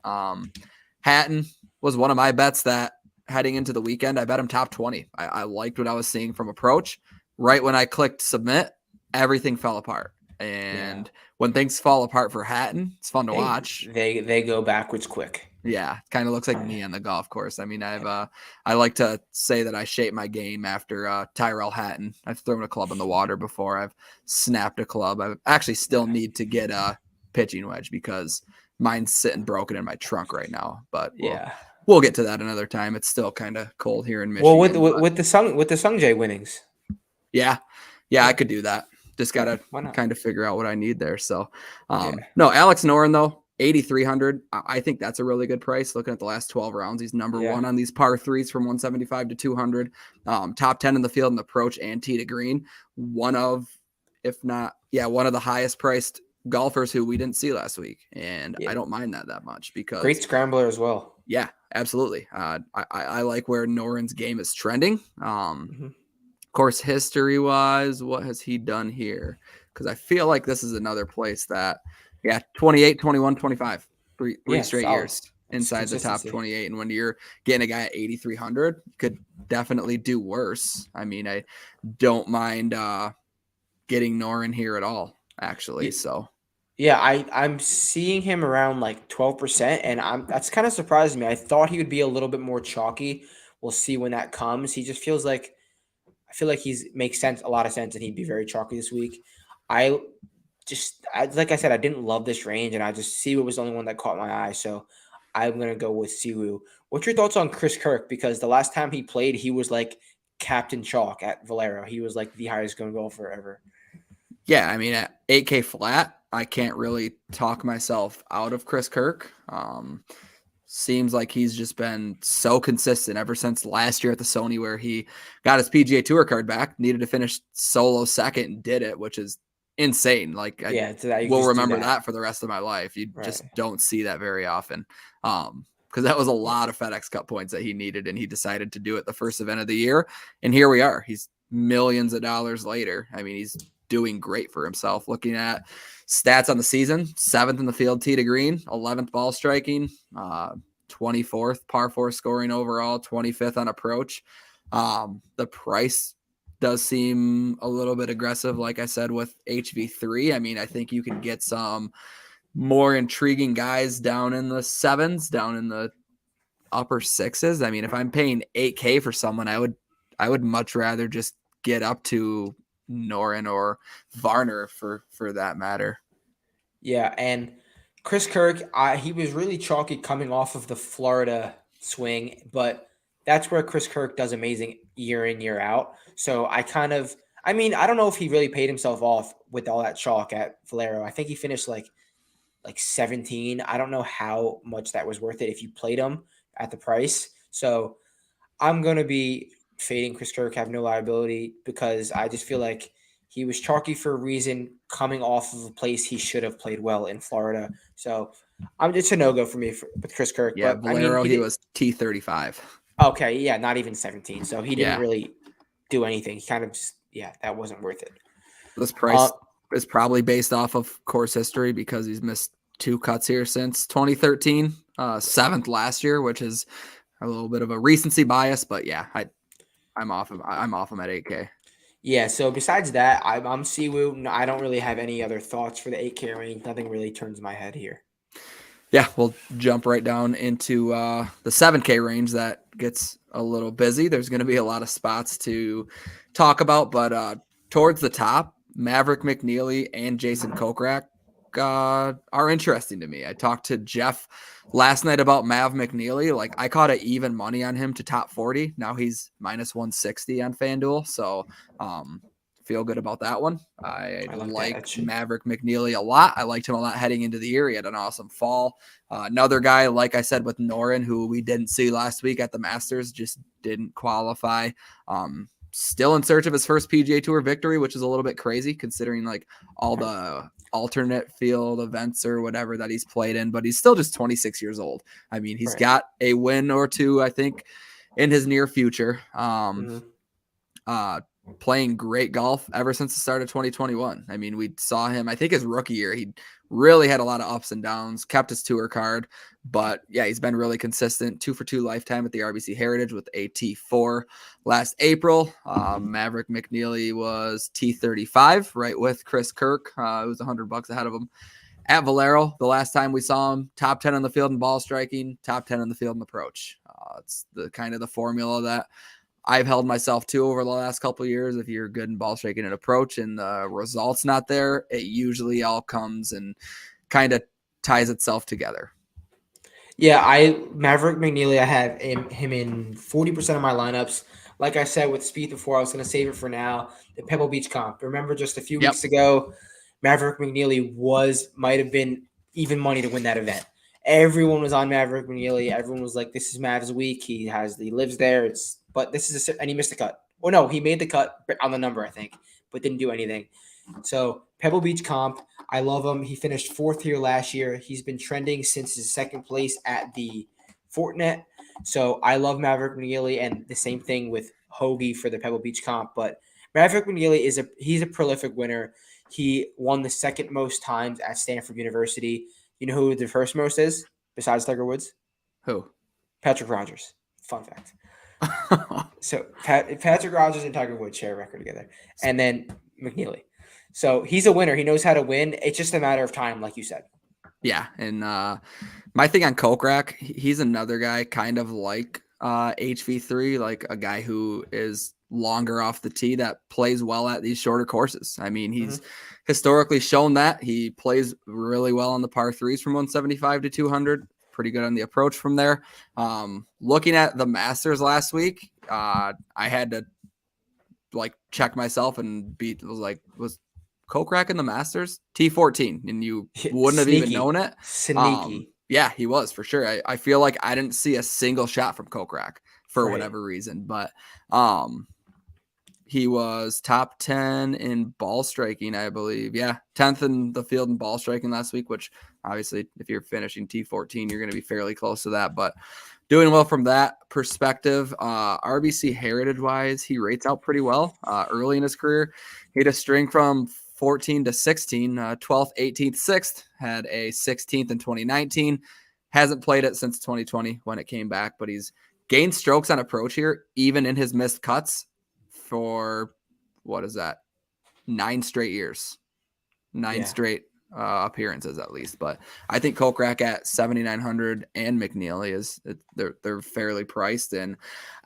Hatton was one of my bets that heading into the weekend, I bet him top 20. I liked what I was seeing from approach. Right when I clicked submit, everything fell apart. And when things fall apart for Hatton, it's fun to watch. They go backwards quick. Yeah, kind of looks like me on the golf course. I mean, I like to say that I shape my game after Tyrell Hatton. I've thrown a club in the water before. I've snapped a club. I actually still need to get a pitching wedge because mine's sitting broken in my trunk right now. But we'll get to that another time. It's still kind of cold here in Michigan. Well, with the Sungjae winnings. Yeah, I could do that. Just got to kind of figure out what I need there. So, no, Alex Noren, though, 8,300. I think that's a really good price. Looking at the last 12 rounds, he's number 1 on these par 3s from 175 to 200. Top 10 in the field in approach and tee to green. One of the highest priced golfers who we didn't see last week. And I don't mind that much because great scrambler as well. Yeah, absolutely. I like where Noren's game is trending. Course history wise, what has he done here? Because I feel like this is another place that 28, 21, 25, three straight years inside the top 28. And when you're getting a guy at 8,300, could definitely do worse. I mean, I don't mind getting Noren here at all, actually. So I'm seeing him around like 12%, and that's kind of surprising me. I thought he would be a little bit more chalky. We'll see when that comes. He just feels like I feel like makes sense, a lot of sense, and he'd be very chalky this week. Like I said, I didn't love this range, and Siwoo was the only one that caught my eye, so I'm gonna go with Siwoo. What's your thoughts on Chris Kirk? Because the last time he played, he was like Captain Chalk at Valero. He was like the highest going golfer ever. Yeah, I mean at 8K flat, I can't really talk myself out of Chris Kirk. Seems like he's just been so consistent ever since last year at the Sony, where he got his PGA Tour card back, needed to finish solo second and did it, which is insane. Like I So that you will just do remember that. that for the rest of my life. You Right. just don't see that very often. Because that was a lot of FedEx Cup points that he needed, and he decided to do it the first event of the year. And here we are. He's millions of dollars later. I mean, he's doing great for himself. Looking at stats on the season, 7th in the field tee to green, 11th ball striking, 24th par 4 scoring overall, 25th on approach. The price does seem a little bit aggressive, like I said, with HV3. I mean, I think you can get some more intriguing guys down in the 7s, down in the upper 6s. I mean, if I'm paying $8K for someone, I would much rather just get up to Noren or Varner for that matter. Yeah, and Chris Kirk, he was really chalky coming off of the Florida swing, but that's where Chris Kirk does amazing year in, year out. So I don't know if he really paid himself off with all that chalk at Valero. I think he finished like 17. I don't know how much that was worth it if you played him at the price. So I'm going to be fading Chris Kirk, have no liability, because I just feel like he was chalky for a reason coming off of a place he should have played well in Florida. So it's a no-go for me with Chris Kirk. Yeah, But Valero, I mean, he was T35. Okay, yeah, not even 17. So he didn't Yeah. really do anything. He kind of just, that wasn't worth it. This price is probably based off of course history because he's missed 2 cuts here since 2013, 7th last year, which is a little bit of a recency bias, but yeah, I'm off him at 8K. Yeah, so besides that, I'm Siwoo. I don't really have any other thoughts for the 8K range. Nothing really turns my head here. Yeah, we'll jump right down into the 7K range that gets a little busy. There's going to be a lot of spots to talk about, but towards the top, Maverick McNeely and Jason Kokrak are interesting to me. I talked to Jeff last night about Mav McNeely. Like, I caught an even money on him to top 40. Now he's minus 160 on FanDuel. So feel good about that one. I like Maverick McNeely a lot. I liked him a lot heading into the year. He had an awesome fall. Another guy, like I said, with Noren, who we didn't see last week at the Masters, just didn't qualify. Still in search of his first PGA Tour victory, which is a little bit crazy considering like all the alternate field events or whatever that he's played in, but he's still just 26 years old. I mean, he's got a win or two, I think, in his near future. Playing great golf ever since the start of 2021. I mean, we saw him, I think his rookie year, he really had a lot of ups and downs, kept his tour card, but yeah, he's been really consistent. 2 for 2 lifetime at the RBC Heritage with a T4 last April. Maverick McNeely was T35, right with Chris Kirk. It was $100 ahead of him at Valero. The last time we saw him, top 10 on the field in ball striking, top 10 on the field in approach. It's the kind of the formula that I've held myself to over the last couple of years. If you're good in ball striking and approach and the results not there, it usually all comes and kind of ties itself together. Yeah, Maverick McNeely, I have him in 40% of my lineups. Like I said with Spieth before, I was going to save it for now. The Pebble Beach comp. Remember just a few weeks ago, Maverick McNeely might have been even money to win that event. Everyone was on Maverick McNeely. Everyone was like, "This is Mav's week. He lives there." But this is and he missed the cut. Well, no, he made the cut on the number, I think, but didn't do anything. So Pebble Beach comp, I love him. He finished 4th here last year. He's been trending since his 2nd place at the Fortinet. So I love Maverick McNeely, and the same thing with Hoagie for the Pebble Beach comp. But Maverick McNeely he's a prolific winner. He won the 2nd most times at Stanford University. You know who the first most is besides Tiger Woods? Who? Patrick Rogers. Fun fact. So Patrick Rogers and Tiger Woods share a record together. And then McNeely. So he's a winner. He knows how to win. It's just a matter of time, like you said. Yeah. And my thing on Kokrak, he's another guy kind of like HV3, like a guy who is longer off the tee that plays well at these shorter courses. I mean, he's historically shown that. He plays really well on the par 3s from 175 to 200. Pretty good on the approach from there. Looking at the Masters last week, I had to like check myself and was Kokrak in the Masters T14, and you wouldn't have even known it. Sneaky. Yeah, he was for sure. I feel like I didn't see a single shot from Kokrak for whatever reason, but He was top 10 in ball striking, I believe. Yeah, 10th in the field in ball striking last week, which obviously if you're finishing T14, you're going to be fairly close to that. But doing well from that perspective. RBC Heritage wise, he rates out pretty well early in his career. He had a string from 14 to 16, 12th, 18th, 6th, had a 16th in 2019. Hasn't played it since 2020 when it came back, but he's gained strokes on approach here, even in his missed cuts for, what is that, 9 straight years, 9 straight appearances at least. But I think Kokrak at 7,900 and McNeely they're fairly priced, and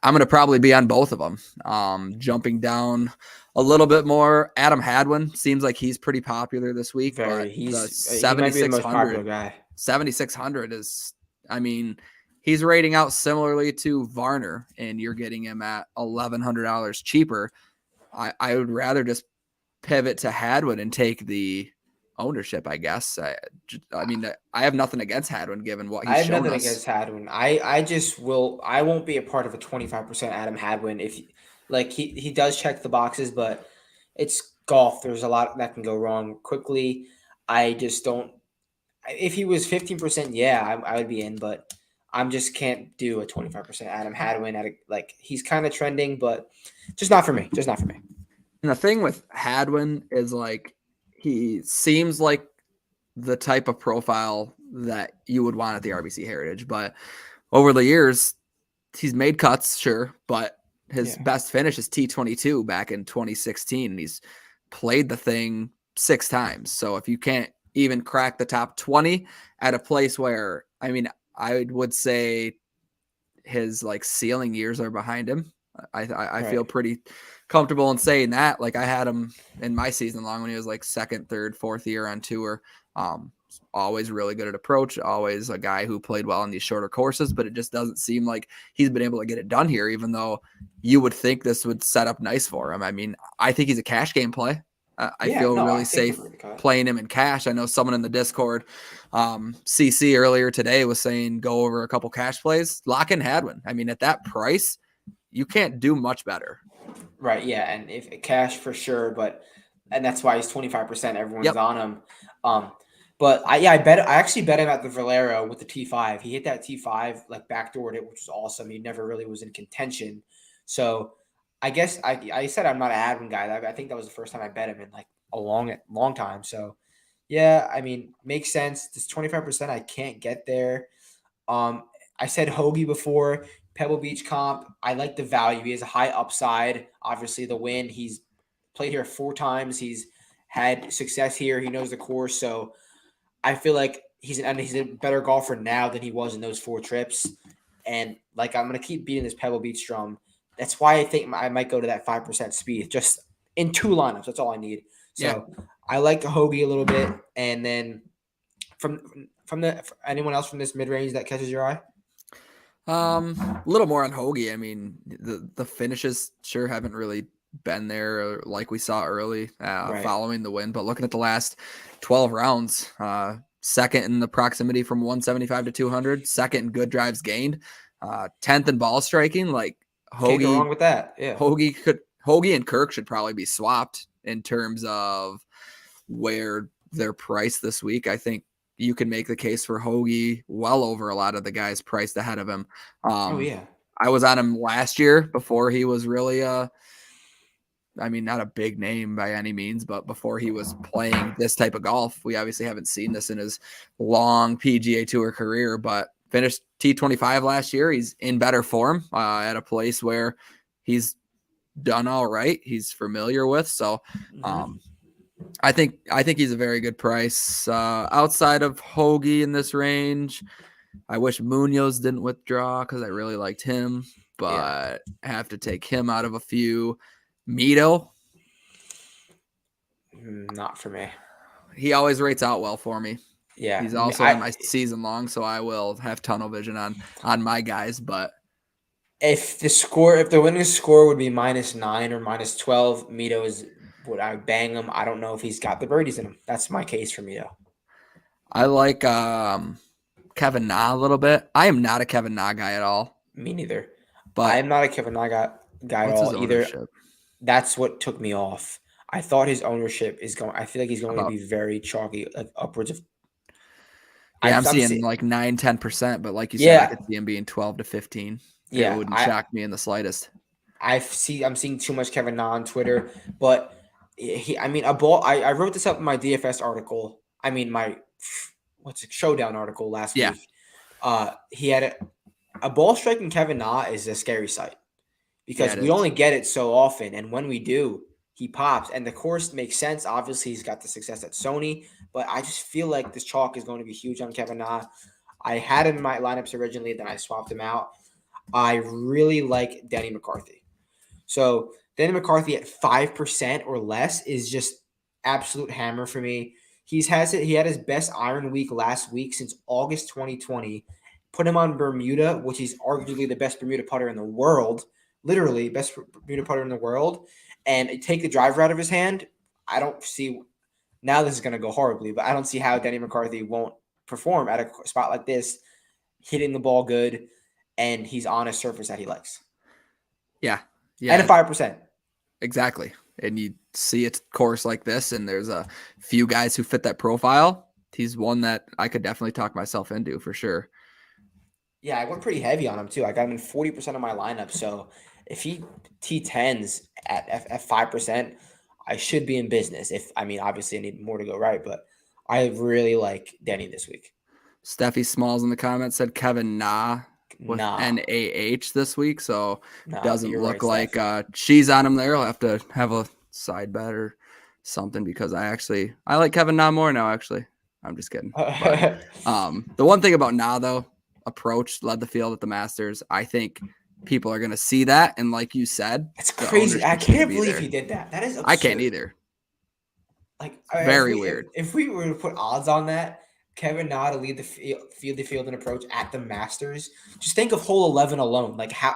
I'm going to probably be on both of them. Jumping down a little bit more, Adam Hadwin seems like he's pretty popular this week. He might be the most popular guy. 7,600 is, I mean, he's rating out similarly to Varner, and you're getting him at $1,100 cheaper. I would rather just pivot to Hadwin and take the ownership, I guess. I mean, I have nothing against Hadwin given what he's shown us. I have nothing against Hadwin. I won't be a part of a 25% Adam Hadwin. If he does check the boxes, but it's golf. There's a lot that can go wrong quickly. I just don't. If he was 15%, yeah, I would be in, but I just can't do a 25% Adam Hadwin he's kind of trending, but just not for me. Just not for me. And the thing with Hadwin is he seems like the type of profile that you would want at the RBC Heritage, but over the years he's made cuts, sure, but his best finish is T22 back in 2016, and he's played the thing 6 times. So if you can't even crack the top 20 at a place where, I mean, I would say his ceiling years are behind him. I feel pretty comfortable in saying that. I had him in my season long when he was 2nd, 3rd, 4th year on tour. Always really good at approach, always a guy who played well on these shorter courses, but it just doesn't seem like he's been able to get it done here, even though you would think this would set up nice for him. I mean, I think he's a cash game play. I feel really safe playing him in cash. I know someone in the Discord, CC earlier today, was saying go over a couple cash plays, lock in Hadwin. I mean, at that price, you can't do much better. Right. Yeah. And if cash for sure, and that's why he's 25%. Everyone's on him. But I actually bet him at the Valero with the T5. He hit that T5, backdoored it, which was awesome. He never really was in contention. So I guess I said I'm not an Hadwin guy. I think that was the first time I bet him in a long time. So yeah, I mean, makes sense. This 25%, I can't get there. I said Hoagie before, Pebble Beach comp. I like the value. He has a high upside. Obviously the win. He's played here 4 times. He's had success here. He knows the course. So I feel like he's a better golfer now than he was in those 4 trips. And I'm going to keep beating this Pebble Beach drum. That's why I think I might go to that 5% Spieth, just in 2 lineups. That's all I need. So I like Hoagie a little bit. And then from anyone else from this mid-range that catches your eye? A little more on Hoagie. I mean, the finishes sure haven't really been there like we saw early following the win. But looking at the last 12 rounds, 2nd in the proximity from 175 to 200, 2nd in good drives gained, 10th in ball striking. Hoagie, can't go wrong with that. Yeah, Hoagie and Kirk should probably be swapped in terms of where they're priced this week. I think you can make the case for Hoagie well over a lot of the guys priced ahead of him. I was on him last year before he was really not a big name by any means, but before he was playing this type of golf. We obviously haven't seen this in his long PGA Tour career, but finished T25 last year. He's in better form at a place where he's done all right. He's familiar with. So I think he's a very good price. Outside of Hoagie in this range, I wish Munoz didn't withdraw because I really liked him, but I have to take him out of a few. Mito, not for me. He always rates out well for me. Yeah, he's also in my season long, so I will have tunnel vision on my guys. But if the winning score would be -9 or -12, Mito would I bang him? I don't know if he's got the birdies in him. That's my case for Mito. I like Kevin Na a little bit. I am not a Kevin Na guy at all. Me neither. But I am not a Kevin Na guy at all either. that's what took me off. I thought his ownership is going. I feel like he's going to About be very chalky, like upwards of. Yeah, I'm I'm seeing seeing. like 9-10%, but like you said, I Yeah, could see him being 12 to 15. It yeah. wouldn't shock me in the slightest. I'm seeing too much Kevin Na on Twitter, but I mean, a ball. I wrote this up in my DFS article. I mean, my what's it, showdown article last Yeah, week. He had a ball striking Kevin Na is a scary sight yeah, because it we is. only get it so often, and when we do, he pops. And the course makes sense. Obviously, he's got the success at Sony, but I just feel like this chalk is going to be huge on Kevin Na. I had him in my lineups originally, then I swapped him out. I really like Denny McCarthy. So Denny McCarthy at 5% or less is just absolute hammer for me. He had his best iron week last week since August 2020. Put him on Bermuda, which is arguably the best Bermuda putter in the world, literally best Bermuda putter in the world, and take the driver out of his hand. I don't see now this is going to go horribly, but I don't see how Denny McCarthy won't perform at a spot like this, hitting the ball good, and he's on a surface that he likes. Yeah, And a yeah, 5%. exactly. And you see a course like this, and there's a few guys who fit that profile. He's one that I could definitely talk myself into for sure. Yeah, I went pretty heavy on him too. I got him in 40% of my lineup. So if he T10s at 5%, I should be in business. Obviously I need more to go right, but I really like Denny this week. Steffi Smalls in the comments said Kevin Na with Nah, NAH this week, so doesn't you're right, look Steph. like she's on him there. I'll have to have a side bet or something because I like Kevin Na more now, actually. I'm just kidding. But the one thing about Na, though, approach, led the field at the Masters. I think people are going to see that. And like you said, It's crazy. I can't believe he did that. That is absurd. I can't either. Like, Very weird. If we were to put odds on that, Kevin Na to lead the field and approach at the Masters. Just think of hole 11 alone. Like how,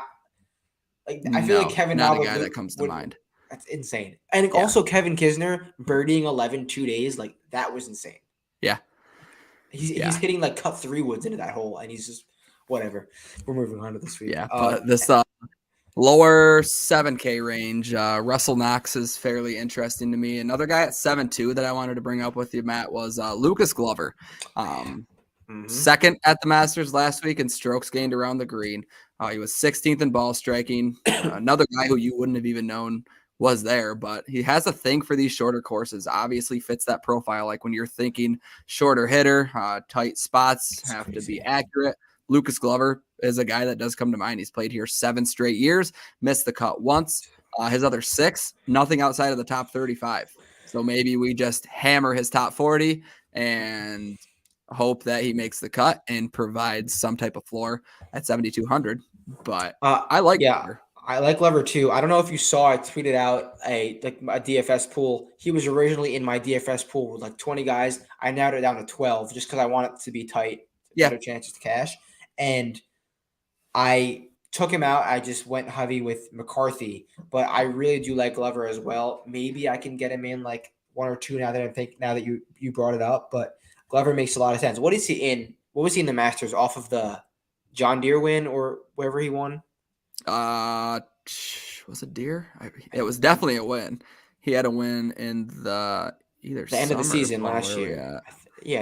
like I feel like Kevin Na not a would guy that comes to mind. That's insane. And also Kevin Kisner birdieing 11 2 days, like that was insane. Yeah. He's hitting like cut 3 woods into that hole, and he's just whatever. We're moving on to this week. Yeah, but this lower 7K range, Russell Knox is fairly interesting to me. Another guy at 7.2 that I wanted to bring up with you, Matt, was Lucas Glover. Second at the Masters last week in strokes gained around the green. He was 16th in ball striking. Another guy who you wouldn't have even known was there, but he has a thing for these shorter courses. Obviously fits that profile. Like when you're thinking shorter hitter, tight spots have to be accurate. Lucas Glover is a guy that does come to mind. He's played here 7 straight years, missed the cut once. His other 6, nothing outside of the top 35. So maybe we just hammer his top 40 and hope that he makes the cut and provides some type of floor at 7,200. But I like Glover. I like Glover too. I don't know if you saw, I tweeted out a DFS pool. He was originally in my DFS pool with like 20 guys. I narrowed it down to 12 just because I want it to be tight, better chances to cash. And I took him out. I just went heavy with McCarthy, but I really do like Glover as well. Maybe I can get him in like 1 or 2 now that you brought it up, but Glover makes a lot of sense. What was he in the Masters off of the John Deere win or wherever he won? Was it Deere? It was definitely a win. He had a win in the end of the season last year.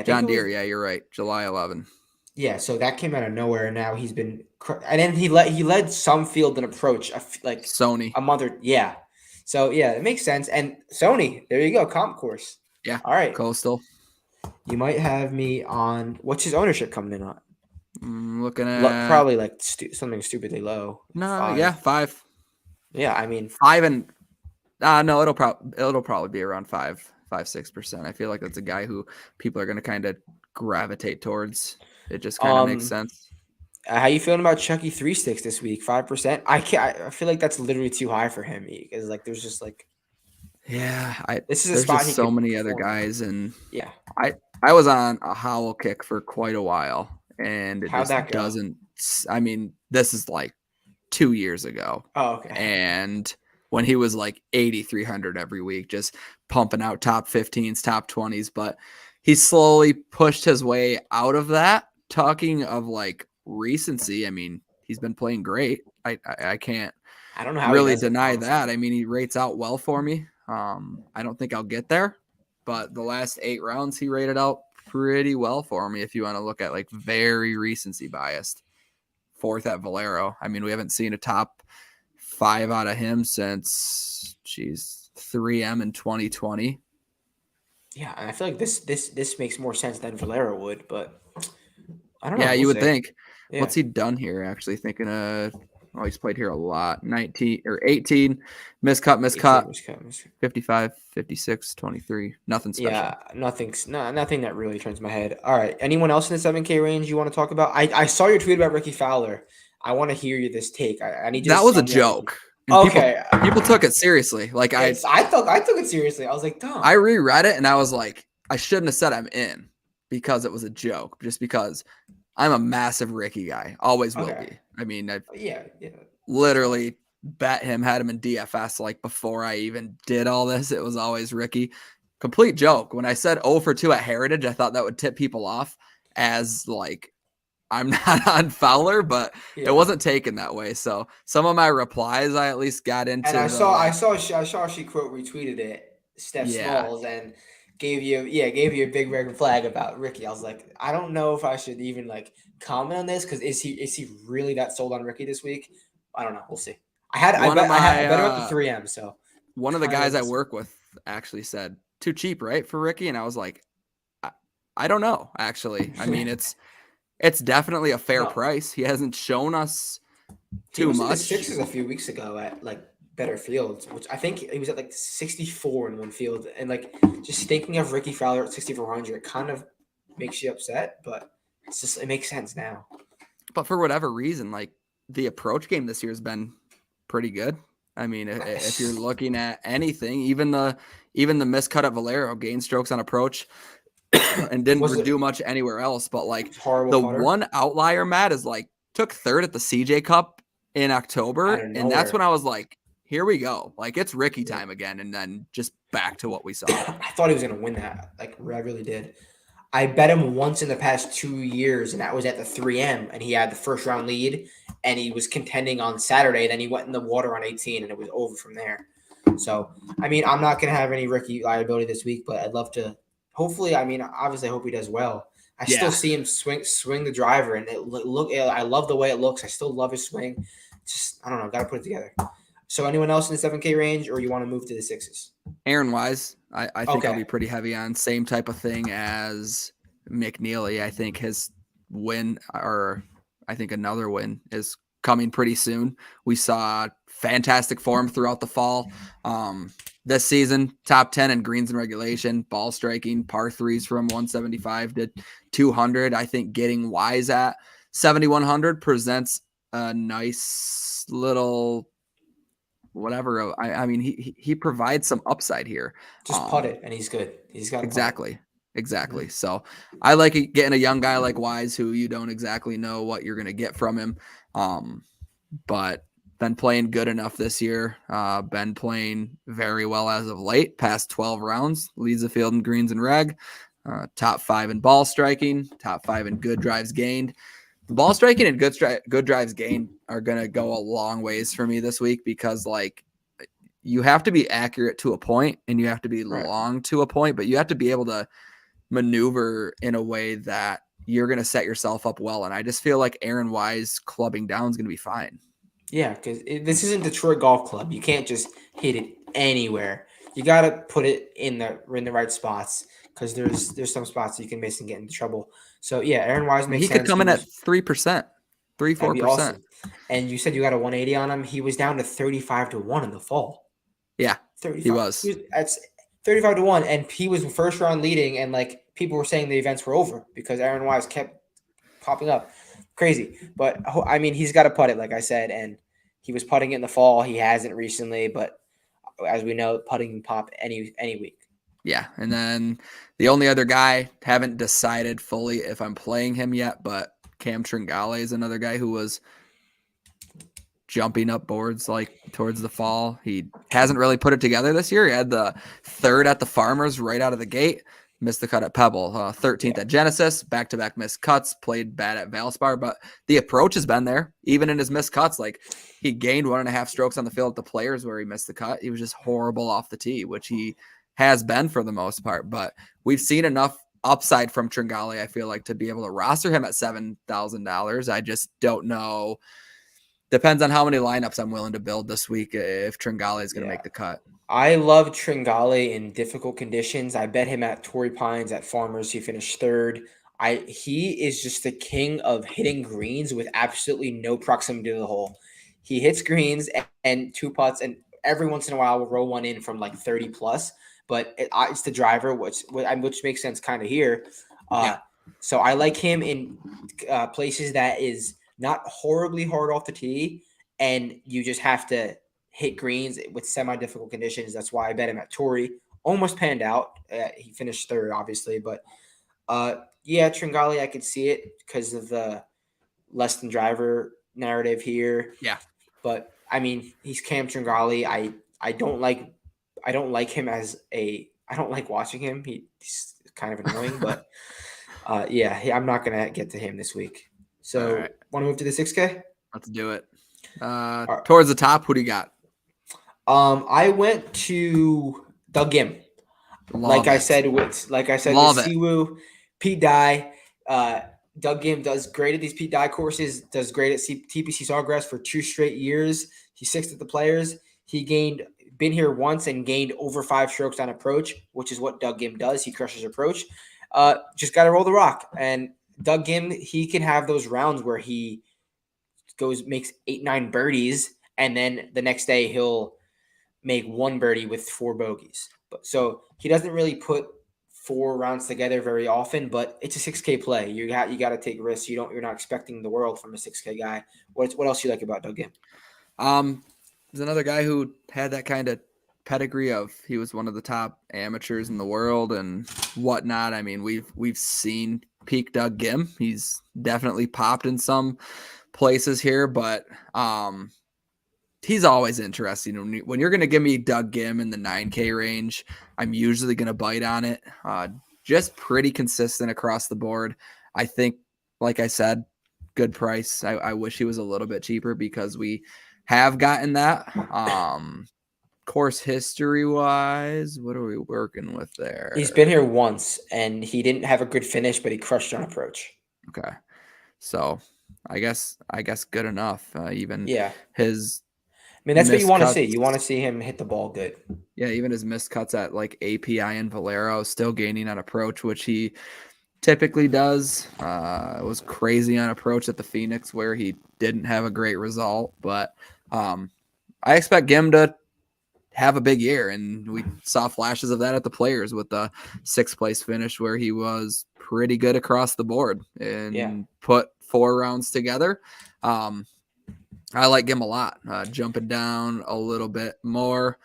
John Deere. Yeah, you're right. July 11. Yeah, so that came out of nowhere, and now he's been, and then he led some field and approach like Sony a month. Yeah, so yeah, it makes sense. And Sony, there you go, comp course. Yeah, all right, Coastal. You might have me on. What's his ownership coming in on? Looking at probably like something stupidly low. No, 5. yeah, 5. Yeah, I mean 5 and no, it'll probably be around 5-6%. I feel like that's a guy who people are going to kind of gravitate towards. It just kind of makes sense. How you feeling about Chucky 3 sticks this week? 5%. I feel like that's literally too high for him because like there's just like. Yeah, this is a spot. Just so many other guys, and yeah, I was on a Howell kick for quite a while, and it doesn't. I mean, this is like 2 years ago. Oh, okay. And when he was like 8,300 every week, just pumping out top 15s, top 20s, but he slowly pushed his way out of that. Talking of like recency, I mean, he's been playing great. I can't. I don't know how really he does deny it, that. I mean, he rates out well for me. I don't think I'll get there, but the last 8 rounds he rated out pretty well for me. If you want to look at like very recency biased, 4th at Valero. I mean, we haven't seen a top 5 out of him since 3M in 2020. Yeah, and I feel like this makes more sense than Valero would, but I don't know. Yeah, We'll you would see. think. Yeah. What's he done here? Actually, thinking he's played here a lot. 19 or 18, miscut, 55, 56, 23. Nothing special. Yeah, nothing that really turns my head. All right. Anyone else in the 7K range you want to talk about? I saw your tweet about Ricky Fowler. I want to hear you this take. I need you That to was a sum me up. joke. And Okay. people took it seriously. Like I took it seriously. I was like, dumb. I reread it and I was like, I shouldn't have said I'm in because it was a joke. Just because I'm a massive Ricky guy. Always will be. I mean, I literally bet him, had him in DFS like before I even did all this. It was always Ricky. Complete joke. When I said 0 for 2 at Heritage, I thought that would tip people off as like I'm not on Fowler, but it wasn't taken that way. So some of my replies I at least got into. And I saw she quote retweeted it, Steph Smalls, and gave you a big red flag about Ricky. I was like, I don't know if I should even like comment on this because is he really that sold on Ricky this week? I don't know. We'll see. I bet about the 3M. So one of the guys I work with actually said too cheap, right, for Ricky, and I was like, I don't know. Actually, I mean it's definitely a fair price. He hasn't shown us too much. In the sixes a few weeks ago at like better fields, which I think he was at like 64 in one field, and like just thinking of Ricky Fowler at 6,400, it kind of makes you upset, but it makes sense now. But for whatever reason, like the approach game this year has been pretty good. I mean, if you're looking at anything, even the miscut at Valero, gained strokes on approach and didn't do much anywhere else. But like the one outlier, Matt, is like took 3rd at the CJ Cup in October, and that's when I was like, here we go. Like it's Ricky time again, and then just back to what we saw. I thought he was going to win that. Like I really did. I bet him once in the past 2 years, and that was at the 3M, and he had the first round lead, and he was contending on Saturday. Then he went in the water on 18, and it was over from there. So, I mean, I'm not going to have any Ricky liability this week, but I'd love to. Hopefully, I mean, obviously, I hope he does well. I still see him swing the driver, and I love the way it looks. I still love his swing. Just, I don't know, got to put it together. So, anyone else in the 7K range, or you want to move to the 6s? Aaron Wise, I think I'll be pretty heavy on. Same type of thing as McNeely. I think his win, or I think another win, is coming pretty soon. We saw fantastic form throughout the fall. This season, top 10 in greens and regulation, ball striking, par 3s from 175 to 200. I think getting Wise at 7,100 presents a nice little whatever. I mean, he provides some upside here. Just putt it, and he's good. He's got exactly. So I like getting a young guy like Wise, who you don't exactly know what you're going to get from him. But been playing good enough this year. Been playing very well as of late. Past 12 rounds, leads the field in greens and reg. Top 5 in ball striking. Top 5 in good drives gained. The ball striking and good drives gained are going to go a long ways for me this week because, like, you have to be accurate to a point and you have to be long to a point, but you have to be able to maneuver in a way that you're going to set yourself up well. And I just feel like Aaron Wise clubbing down is going to be fine. Yeah, because this isn't Detroit Golf Club. You can't just hit it anywhere. You got to put it in the right spots because there's some spots that you can miss and get into trouble. So, yeah, Aaron Wise makes sense. He could come in at 3%, 3-4%. Awesome. And you said you got a 180 on him. He was down to 35-1 in the fall. Yeah, 35. He was. That's 35-1, and he was first round leading, and like people were saying the events were over because Aaron Wise kept popping up. Crazy. But I mean, he's got to putt it, like I said, and he was putting it in the fall. He hasn't recently, but as we know, putting can pop any week. Yeah, and then the only other guy, haven't decided fully if I'm playing him yet, but Cam Tringale is another guy who was jumping up boards like towards the fall. He hasn't really put it together this year. He had the 3rd at the Farmers right out of the gate. missed the cut at Pebble, 13th at Genesis, back-to-back missed cuts, played bad at Valspar, but the approach has been there, even in his missed cuts. Like, he gained 1.5 strokes on the field at the Players where he missed the cut. He was just horrible off the tee, which he has been for the most part, but we've seen enough upside from Tringale, I feel like, to be able to roster him at $7,000. I just don't know. Depends on how many lineups I'm willing to build this week if Tringale is going to make the cut. I love Tringale in difficult conditions. I bet him at Torrey Pines at Farmers. He finished third. He is just the king of hitting greens with absolutely no proximity to the hole. He hits greens and two putts, and every once in a while will roll one in from like 30 plus. But it's the driver, which makes sense kind of here. So I like him in places that is not horribly hard off the tee, and you just have to hit greens with semi-difficult conditions. That's why I bet him at Torrey. Almost panned out. He finished third, obviously. But, Tringale, I could see it because of the less than driver narrative here. Yeah. But, I mean, he's Cam Tringale. I don't like him I don't like watching him. He's kind of annoying. But, I'm not going to get to him this week. So, want to move to the 6K? Let's do it. Towards the top, who do you got? I went to Doug Gim. Like I said with Siwoo, Pete Dye. Doug Gim does great at these Pete Dye courses, does great at TPC Sawgrass for 2 straight years. He's 6th at the Players. He been here once and gained over 5 strokes on approach, which is what Doug Gim does. He crushes approach. Just got to roll the rock. And Doug Gim, he can have those rounds where he makes 8-9 birdies, and then the next day he'll make 1 birdie with 4 bogeys. So he doesn't really put 4 rounds together very often, but it's a 6K play. You got to take risks. You're not expecting the world from a 6K guy. What else you like about Doug Gim? There's another guy who had that kind of pedigree of he was one of the top amateurs in the world and whatnot. I mean, we've seen peak Doug Gim. He's definitely popped in some places here, but he's always interesting. When you're going to give me Doug Gim in the 9K range, I'm usually going to bite on it. Just pretty consistent across the board. I think, like I said, good price. I wish he was a little bit cheaper because we have gotten that. Course history wise, what are we working with there? He's been here once and he didn't have a good finish, but he crushed on approach. Okay. So I guess good enough. His that's what you want to see. You want to see him hit the ball good. Yeah, even his missed cuts at like API and Valero, still gaining on approach, which he typically does. It was crazy on approach at the Phoenix where he didn't have a great result, but I expect Gim to have a big year, and we saw flashes of that at the Players with the 6th place finish where he was pretty good across the board and put 4 rounds together. I like Gim a lot. Jumping down a little bit more,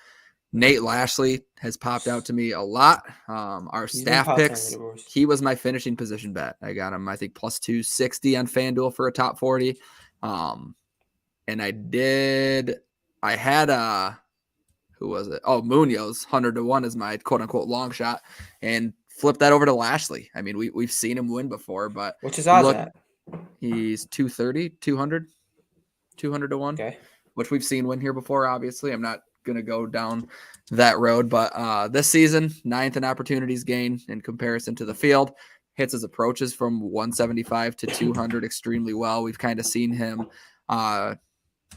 Nate Lashley has popped out to me a lot. Our staff picks, he was my finishing position bet. I got him, I think, plus 260 on FanDuel for a top 40. And I had who was it? Oh, Munoz, 100-1 is my quote unquote long shot, and flip that over to Lashley. I mean, we've seen him win before, but which is odds at? He's 230, 200 to 1, which we've seen win here before. Obviously, I'm not going to go down that road, but this season, 9th in opportunities gain in comparison to the field, hits his approaches from 175 to 200 extremely well. We've kind of seen him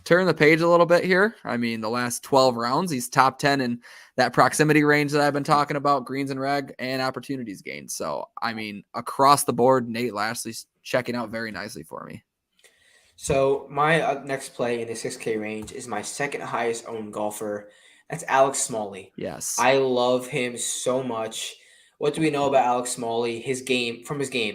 turn the page a little bit here. I mean, the last 12 rounds, he's top 10 in that proximity range that I've been talking about, greens and reg, and opportunities gained. So, I mean, across the board, Nate Lashley's checking out very nicely for me. So my next play in the 6K range is my second highest owned golfer. That's Alex Smalley. Yes. I love him so much. What do we know about Alex Smalley? His game,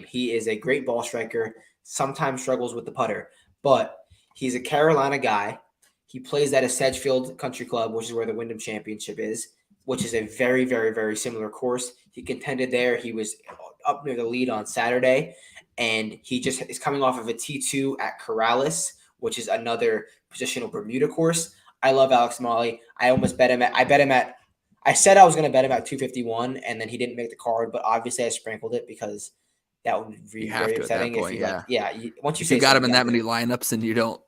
he is a great ball striker, sometimes struggles with the putter, but he's a Carolina guy. He plays at a Sedgefield Country Club, which is where the Wyndham Championship is, which is a very, very, very similar course. He contended there. He was up near the lead on Saturday, and he just is coming off of a T2 at Corrales, which is another positional Bermuda course. I love Alex Smalley. I bet him at I said I was going to bet him at 251, and then he didn't make the card, but obviously I sprinkled it because that would be You have very to at that upsetting if point, you once you if say you got him something, in you that gotta many do lineups and you don't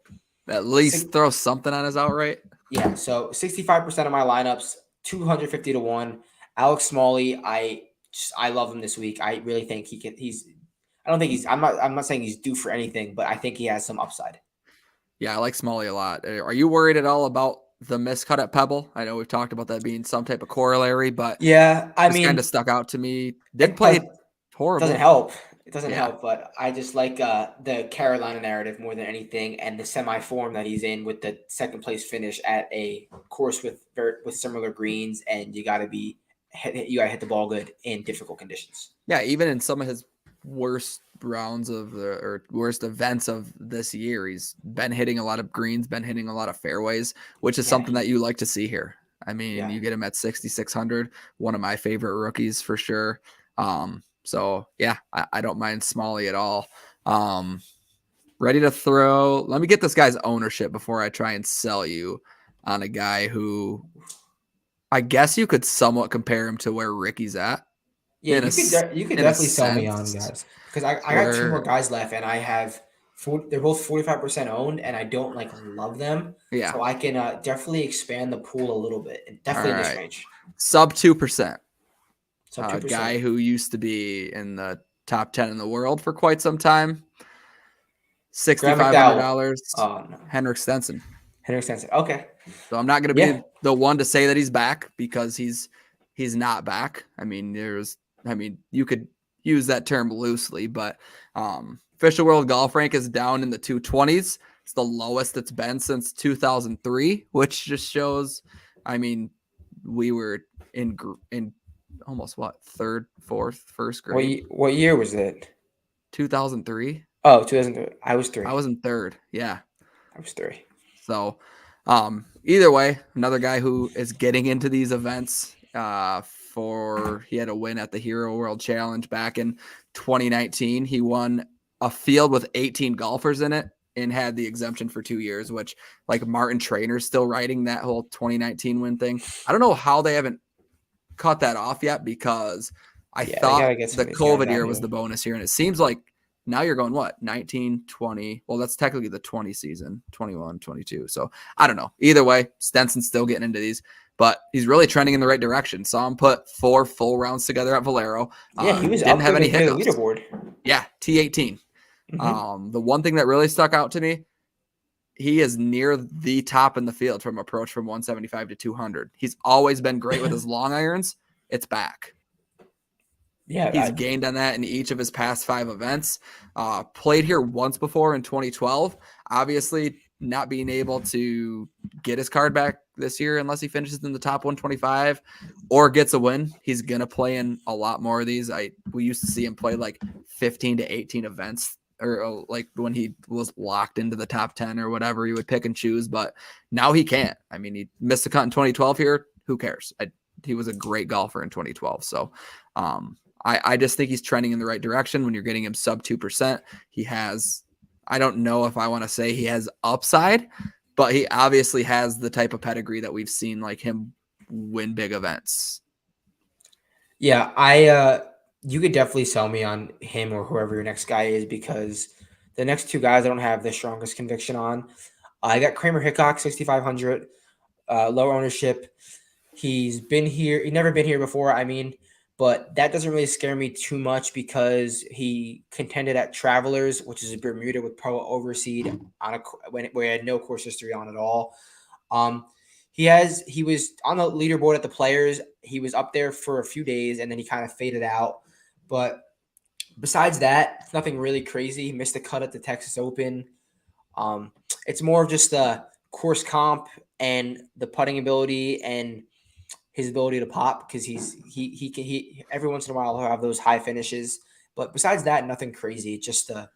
at it. least throw something on his outright. Yeah, so 65% of my lineups, 250 to 1. Alex Smalley, I love him this week. I really think I'm not saying he's due for anything, but I think he has some upside. Yeah, I like Smalley a lot. Are you worried at all about the miscut at Pebble? I know we've talked about that being some type of corollary, but Yeah, I this kind mean, of stuck out to me. Didn't it does, play horrible. doesn't help. It doesn't Yeah. help, but I just like the Carolina narrative more than anything, and the semi form that he's in with the second place finish at a course with similar greens, and you got to hit the ball good in difficult conditions. Yeah, even in some of his worst rounds worst events of this year, he's been hitting a lot of greens, been hitting a lot of fairways, which is something that you like to see here. I mean, you get him at 6,600, one of my favorite rookies for sure. So yeah, I don't mind Smalley at all. Ready to throw. Let me get this guy's ownership before I try and sell you on a guy who I guess you could somewhat compare him to where Ricky's at. Yeah, you could definitely sell me on guys because I got two more guys left, and I have they're both 45% owned, and I don't love them. Yeah. So I can definitely expand the pool a little bit, and definitely in this range. Sub 2%. Sub 2%. Guy who used to be in the top 10 in the world for quite some time. $6,500. Oh, no. Henrik Stenson. Okay. So I'm not going to be the one to say that he's back because he's not back. I mean, you could use that term loosely, but official world golf rank is down in the 220s. It's the lowest it's been since 2003, which just shows, I mean, we were in almost third, fourth, first grade. What year was it? 2003. Oh, 2003. I was 3. I was in third. Yeah. I was 3. So, either way, another guy who is getting into these events, he had a win at the Hero World Challenge back in 2019. He won a field with 18 golfers in it and had the exemption for 2 years, which Martin Trainer's still riding that whole 2019 win thing. I don't know how they haven't cut that off yet because I thought the COVID year was the bonus year. And it seems like now you're going 19, 20. Well, that's technically the 20 season, 21, 22. So I don't know. Either way, Stenson's still getting into these, but he's really trending in the right direction. Saw him put 4 full rounds together at Valero. Yeah, he was didn't have any hiccups. Leaderboard. Yeah, T18. Mm-hmm. The one thing that really stuck out to me, he is near the top in the field from approach from 175 to 200. He's always been great with his long irons. It's back. Yeah, he's gained on that in each of his past 5 events. Played here once before in 2012. Obviously, not being able to get his card back this year unless he finishes in the top 125 or gets a win. He's gonna play in a lot more of these. We used to see him play 15 to 18 events, or when he was locked into the top 10 or whatever. He would pick and choose, but now he can't. I mean, he missed a cut in 2012 here. Who cares? He was a great golfer in 2012. So, I just think he's trending in the right direction when you're getting him sub 2%. He has, I don't know if I want to say he has upside, but he obviously has the type of pedigree that we've seen him win big events. Yeah, you could definitely sell me on him or whoever your next guy is because the next 2 guys I don't have the strongest conviction on. I got Kramer Hickok, 6,500, low ownership. He's been here. He's never been here before. But that doesn't really scare me too much because he contended at Travelers, which is a Bermuda with Pro Overseed where he had no course history on at all. He was on the leaderboard at the Players. He was up there for a few days and then he kind of faded out. But besides that, it's nothing really crazy. He missed a cut at the Texas Open. It's more of just the course comp and the putting ability and his ability to pop because he every once in a while he'll have those high finishes. But besides that, nothing crazy, just the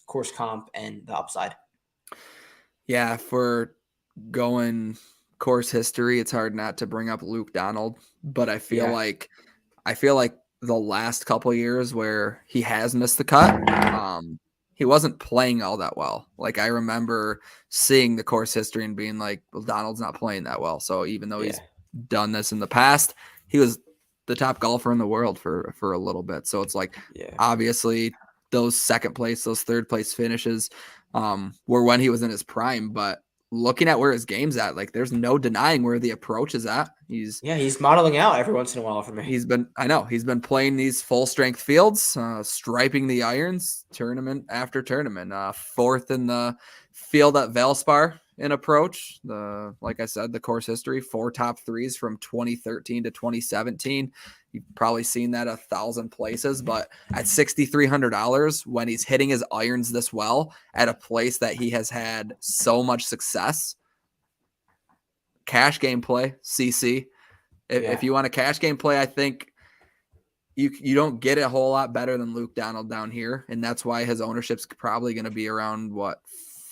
course comp and the upside. Yeah, for going course history, it's hard not to bring up Luke Donald, but I feel like the last couple of years where he has missed the cut, he wasn't playing all that well. I remember seeing the course history and being well, Donald's not playing that well. So even though he's done this in the past, he was the top golfer in the world for a little bit. So it's like, obviously those second place, those third place finishes were when he was in his prime, but looking at where his game's at, like there's no denying where the approach is at. He's modeling out every once in a while for me. He's been playing these full strength fields, striping the irons tournament after tournament. Fourth in the field at Valspar in approach. Like I said, the course history, 4 top threes from 2013 to 2017. You've probably seen that 1,000 places, but at $6,300, when he's hitting his irons this well at a place that he has had so much success, cash game play, CC. If you want a cash game play, I think you don't get it a whole lot better than Luke Donald down here, and that's why his ownership's probably going to be around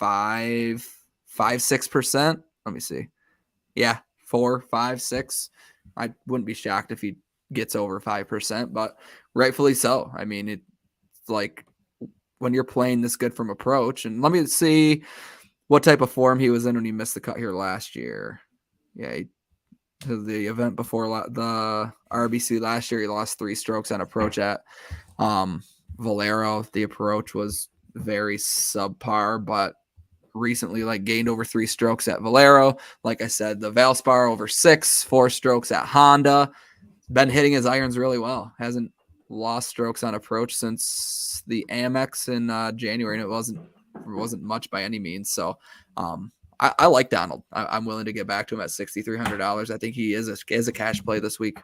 5-6%. Let me see. Yeah, 4, 5, 6. I wouldn't be shocked if he gets over 5%, but rightfully so. I mean, it's like when you're playing this good from approach, and let me see what type of form he was in when he missed the cut here last year. Yeah, the event before the RBC last year, he lost 3 strokes on approach at Valero. The approach was very subpar, but recently gained over 3 strokes at Valero. Like I said, the Valspar over 6, 4 strokes at Honda. Been hitting his irons really well. Hasn't lost strokes on approach since the Amex in January, and it wasn't much by any means. So I like Donald. I'm willing to get back to him at $6,300. I think he is a cash play this week.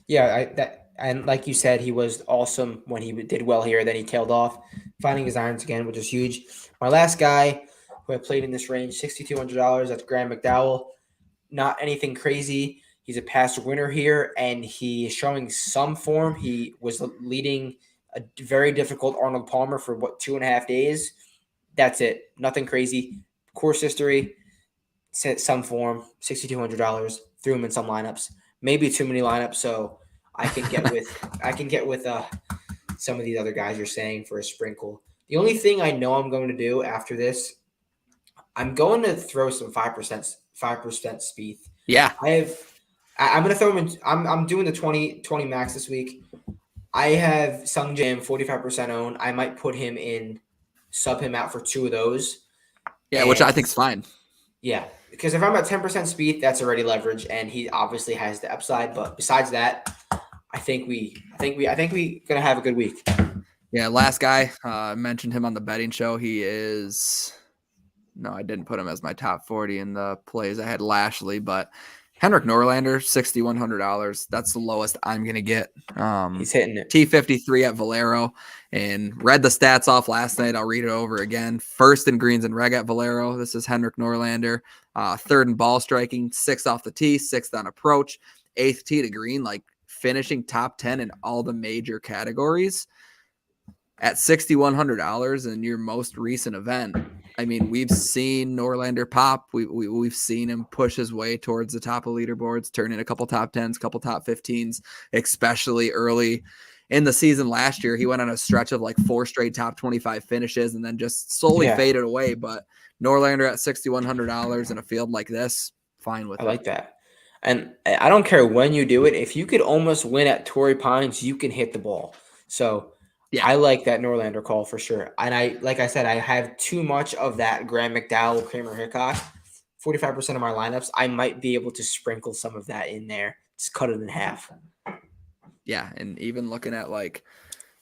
Yeah, and like you said, he was awesome when he did well here. Then he tailed off, finding his irons again, which is huge. My last guy who I played in this range, $6,200. That's Graham McDowell. Not anything crazy. He's a past winner here, and he is showing some form. He was leading a very difficult Arnold Palmer for 2.5 days. That's it. Nothing crazy. Course history, some form, $6,200. Threw him in some lineups, maybe too many lineups. So I can get with some of these other guys you're saying for a sprinkle. The only thing I know I'm going to do after this, I'm going to throw some 5% Spieth. Yeah, I'm going to throw him in. I'm doing the 20 max this week. I have Sung Jim 45% owned. I might put him in, sub him out for 2 of those. Yeah, which I think is fine. Yeah, because if I'm at 10% Spieth, that's already leverage, and he obviously has the upside. But besides that, I think we gonna have a good week. Yeah, last guy, I mentioned him on the betting show. He is I didn't put him as my top 40 in the plays. I had Lashley, but Henrik Norlander, $6,100. That's the lowest I'm going to get. He's hitting it. T53 at Valero, and read the stats off last night. I'll read it over again. First in greens and reg at Valero. This is Henrik Norlander. Third in ball striking, 6th off the tee, 6th on approach, 8th tee to green, finishing top 10 in all the major categories. At $6,100 in your most recent event, I mean, we've seen Norlander pop. We've seen him push his way towards the top of leaderboards, turn in a couple top 10s, couple top 15s, especially early in the season last year. He went on a stretch of 4 straight top 25 finishes and then just slowly faded away. But Norlander at $6,100 in a field like this, fine with it. I like that. And I don't care when you do it. If you could almost win at Torrey Pines, you can hit the ball. So yeah, I like that Norlander call for sure. And like I said, I have too much of that Graham McDowell, Kramer Hickok, 45% of my lineups. I might be able to sprinkle some of that in there. Just cut it in half. Yeah, and even looking at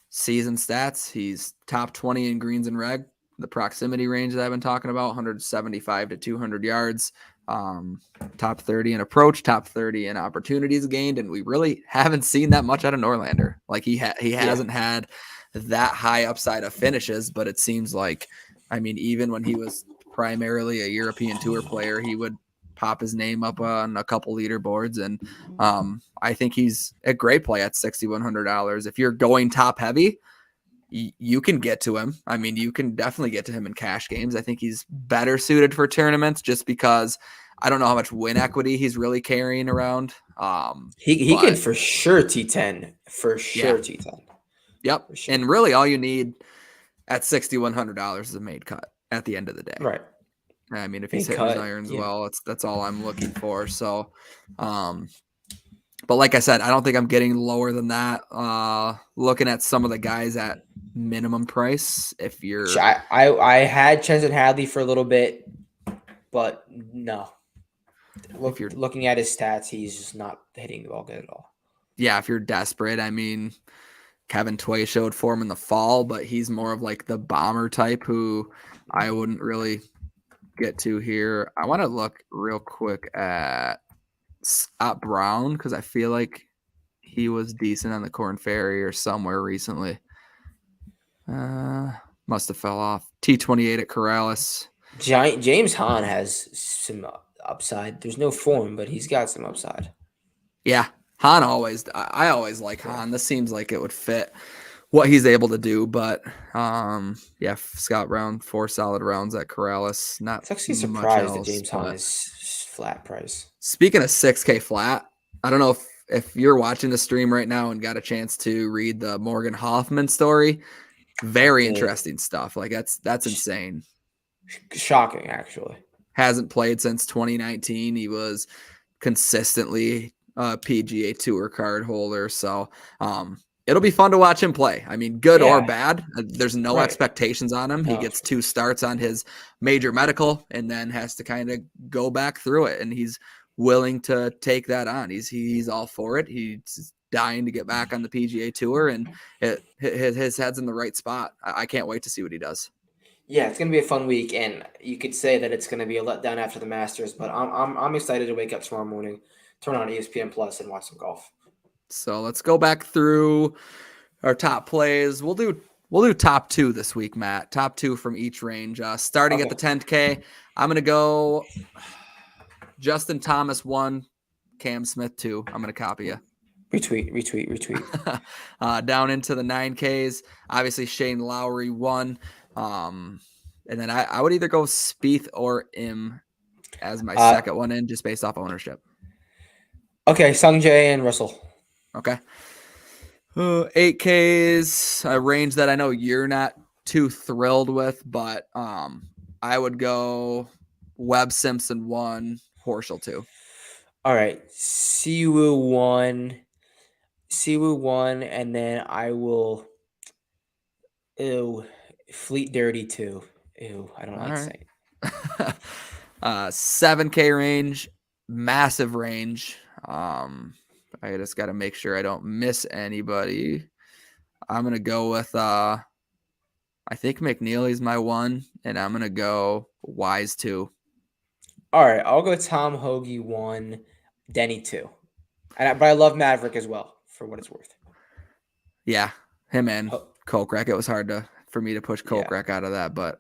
season stats, he's top 20 in greens and reg. The proximity range that I've been talking about, 175 to 200 yards. Top 30 in approach, top 30 in opportunities gained, and we really haven't seen that much out of Norlander. He hasn't had that high upside of finishes, but it seems even when he was primarily a European Tour player, he would pop his name up on a couple leaderboards, and I think he's a great play at $6,100. If you're going top heavy, you can get to him. I mean, you can definitely get to him in cash games. I think he's better suited for tournaments just because I don't know how much win equity he's really carrying around. He can for sure T10. For sure T10. Yep. Sure. And really all you need at $6,100 is a made cut at the end of the day. Right. I mean, if he's hitting his irons well, that's all I'm looking for. So But like I said, I don't think I'm getting lower than that. Looking at some of the guys at minimum price, if you're, I had Chesson Hadley for a little bit, but no. if you're Looking at his stats, he's just not hitting the ball good at all. Yeah, if you're desperate, I mean, Kevin Tway showed form in the fall, but he's more of like the bomber type who I wouldn't really get to here. I want to look real quick at Scott Brown because I feel like he was decent on the Corn Ferry or somewhere recently. Must have fell off. T28 at Corrales. James Hahn has some upside. There's no form, but he's got some upside. Yeah, Hahn I always like Hahn. This seems like it would fit what he's able to do, but yeah, Scott Brown, 4 solid rounds at Corrales. Not it's actually much surprised else, that James Hahn is flat price. Speaking of 6K flat, I don't know if you're watching the stream right now and got a chance to read the Morgan Hoffman story. Very interesting stuff. Like that's insane. Shocking, actually. Hasn't played since 2019. He was consistently a PGA Tour card holder. So it'll be fun to watch him play. I mean, good or bad. There's no expectations on him. He gets 2 starts on his major medical and then has to kind of go back through it. And he's willing to take that on. He's all for it. He's dying to get back on the PGA Tour, and his head's in the right spot. I can't wait to see what he does. Yeah, it's going to be a fun week, and you could say that it's going to be a letdown after the Masters, but I'm excited to wake up tomorrow morning, turn on ESPN Plus, and watch some golf. So let's go back through our top plays. We'll do top 2 this week, Matt. Top 2 from each range. Starting at the 10K, I'm going to go Justin Thomas 1, Cam Smith 2. I'm going to copy you. Retweet. Down into the 9Ks, obviously Shane Lowry 1. And then I would either go Spieth or Im as my second one in, just based off ownership. Okay, Sungjae and Russell. Okay. 8Ks, a range that I know you're not too thrilled with, but I would go Webb Simpson 1, Horschel 2. All right, Siwoo 1, and then I will Fleet Dirty 2. Ew, I don't like saying. 7K range, massive range. I just got to make sure I don't miss anybody. I'm going to go with, I think McNeely's my 1, and I'm going to go Wise 2. All right, I'll go Tom Hoagie 1, Denny 2. But I love Maverick as well, for what it's worth. Yeah, him and Kokrak. It was hard for me to push Kokrak out of that, but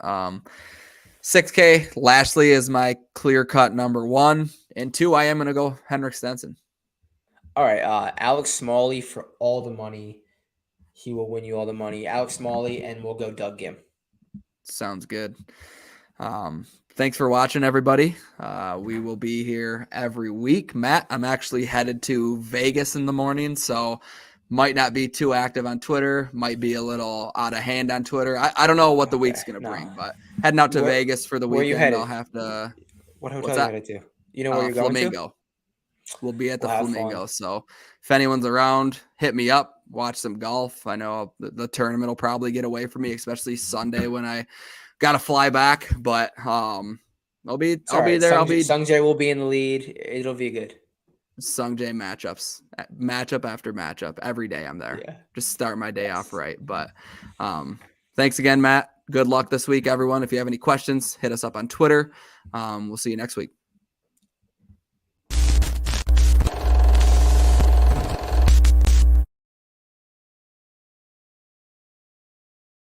6K, Lashley is my clear-cut number 1, and 2, I am going to go Henrik Stenson. All right, Alex Smalley for all the money. He will win you all the money. Alex Smalley, and we'll go Doug Gim. Sounds good. Thanks for watching, everybody. We will be here every week. Matt, I'm actually headed to Vegas in the morning, so might not be too active on Twitter, might be a little out of hand on Twitter. I don't know what the week's going to bring, but heading out to Vegas for the weekend. Where you headed? I'll have to. What hotel are you headed to? You know where you're going Flamingo. We'll be at the Flamingo. Fun. So if anyone's around, hit me up, watch some golf. I know the tournament will probably get away from me, especially Sunday when I got to fly back, but I'll be there. Sungjae will be in the lead. It'll be good. Sungjae matchup after matchup. Every day I'm there. Yeah. Just start my day off right. But thanks again, Matt. Good luck this week, everyone. If you have any questions, hit us up on Twitter. We'll see you next week.